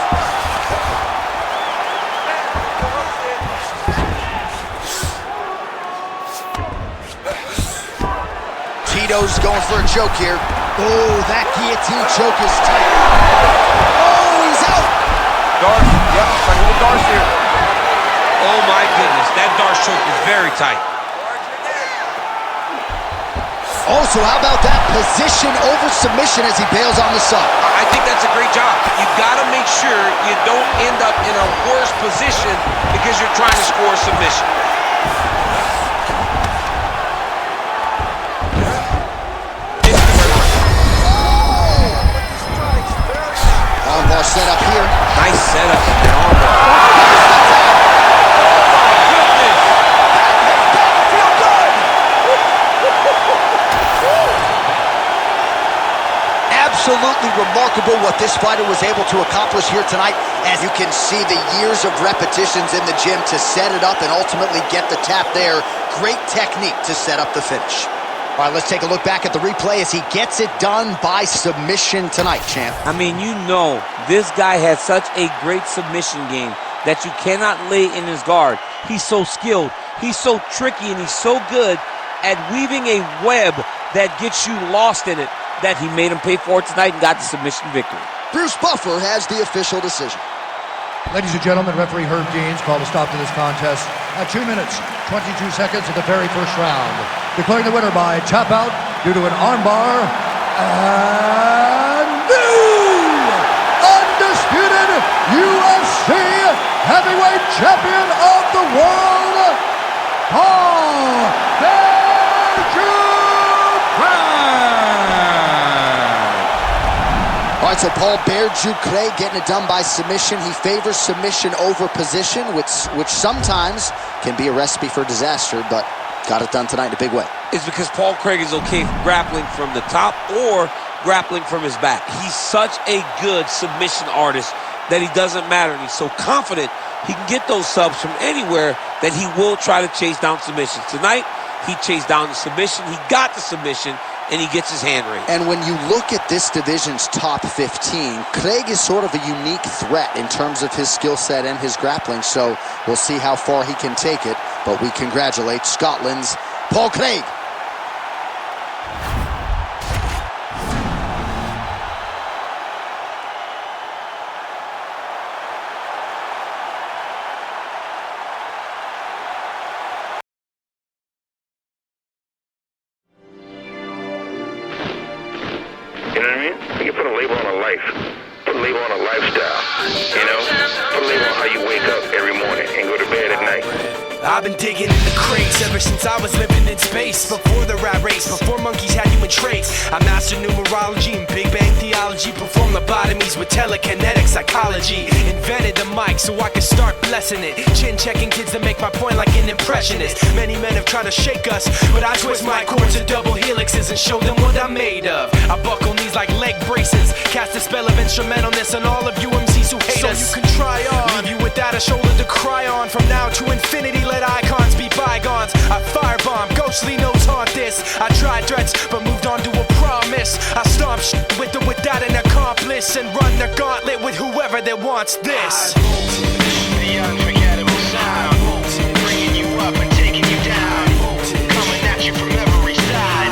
Tito's going for a choke here. Oh, that guillotine choke is tight. Oh, he's out. Darce, yep, trying to hit Darce here. Oh my goodness, that Darce choke is very tight. Also, how about that position over submission as he bails on the sub? I think that's a great job. You've got to make sure you don't end up in a worse position because you're trying to score a submission. Armbar set up here. Nice setup in that armbar. Absolutely remarkable what this fighter was able to accomplish here tonight. As you can see, the years of repetitions in the gym to set it up and ultimately get the tap there. Great technique to set up the finish. All right, let's take a look back at the replay as he gets it done by submission tonight, champ. I mean, you know, this guy has such a great submission game that you cannot lay in his guard. He's so skilled, he's so tricky, and he's so good at weaving a web that gets you lost in it, that he made him pay for it tonight and got the submission victory. Bruce Buffer has the official decision. Ladies and gentlemen, referee Herb Deans called a stop to this contest at 2 minutes, 22 seconds of the very first round, declaring the winner by tap out due to an armbar and new undisputed UFC heavyweight champion of the world, Paul All right, so Paul Craig getting it done by submission. He favors submission over position, which sometimes can be a recipe for disaster, but got it done tonight in a big way. It's because Paul Craig is okay grappling from the top or grappling from his back. He's such a good submission artist that he doesn't matter. And he's so confident he can get those subs from anywhere that he will try to chase down submissions. Tonight, he chased down the submission. He got the submission, and he gets his hand raised. And when you look at this division's top 15, Craig is sort of a unique threat in terms of his skill set and his grappling, so we'll see how far he can take it, but we congratulate Scotland's Paul Craig. You know what I mean? You can put a label on a life, put a label on a lifestyle, you know? Put a label on how you wake up every morning and go to bed at night. I've been digging in the crates ever since I was living in space. Before the rat race, before monkeys had human traits. I mastered numerology and Big Bang theology. Performed lobotomies with telekinetic psychology. Invented the mic so I could start blessing it. Chin checking kids to make my point like an impressionist. Many men have tried to shake us, but I twist my chords to double helixes and show them what I'm made of. I buckle knees like leg braces. Cast a spell of instrumentalness on all of you MCs who hate us. So you can try on. Leave you without a shoulder to cry on. From now to infinity, let icons be bygones. I firebomb, ghostly notes haunt this. I tried threats, but moved on to a promise. practice. I stomp shit with or without an accomplice and run the gauntlet with whoever that wants this. The unforgettable sound, bringing you up and taking you down, coming at you from every side,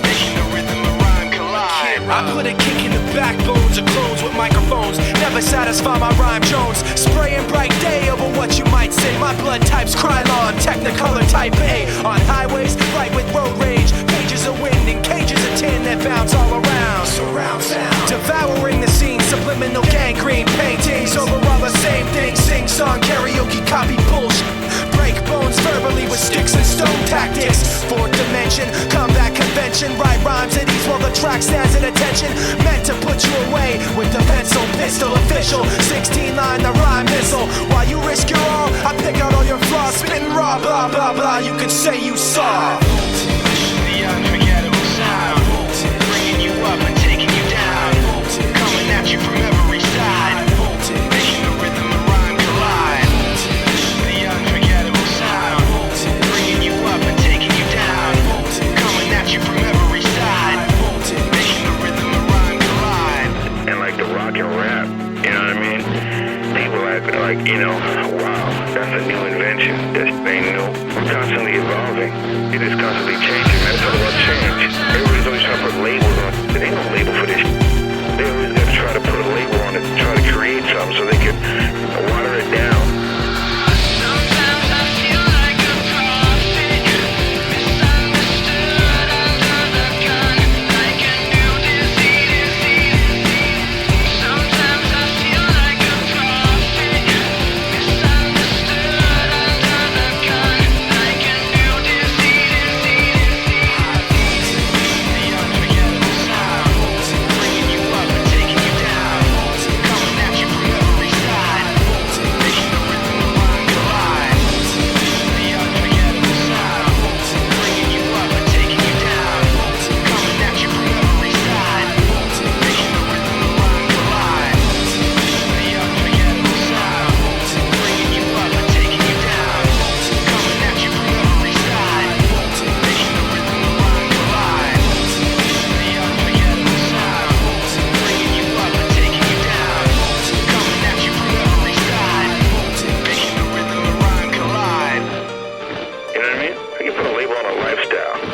making the rhythm and rhyme collide. I put a kick in the backbones of clones with microphones. Never satisfy my rhyme Jones. Spraying bright day over what you might say. My blood type's Krylon, Technicolor type A. On highways, right with road rage. Pages of wind and cages of tin that bounce all around. Surround sound. Devouring the scene, subliminal gangrene paintings. Overall the same thing, sing song, karaoke, copy bullshit. Break bones verbally with sticks and stone tactics. Fourth dimension, combat convention. Write rhymes at ease while the track stands at attention. Meant to put you away with the pencil, pistol official. 16 line, the rhyme missile. While you risk your all, I pick out all your flaws. Spitting raw, blah, blah, blah. You can say you saw. The unforgettable sound, bringing you up and taking you down, coming at you from every side, making the rhythm and rhyme collide. The unforgettable sound, bringing you up and taking you down, coming at you from every side, making the rhythm and rhyme collide. And like the rock and rap, you know what I mean? People like, you know, wow, that's a new invention. This ain't new. We're constantly evolving. It is constantly changing. That's all about change. Everybody's always trying to put labels on it. There ain't no label for this. They always got to try to put a label on it, try to create something so they can water it down. Sometimes I feel like a prophet, misunderstood under the gun, like a new disease. Sometimes I feel like a prophet, misunderstood under the gun, like a new disease. The unforgettable sound, bringing you up and taking you down, coming at you from every side, making the rhythm and rhyme collide. The unforgettable sound, bringing you up and taking you down, coming at you from every side, making the rhythm and rhyme collide. The unforgettable sound, bringing you up and taking you down, coming at you from every side, making the rhythm and rhyme collide. The unforgettable sound, bringing you up and taking you down, coming at you from every side, making the rhythm and rhyme collide. You know what I mean? I can put a label on a lifestyle.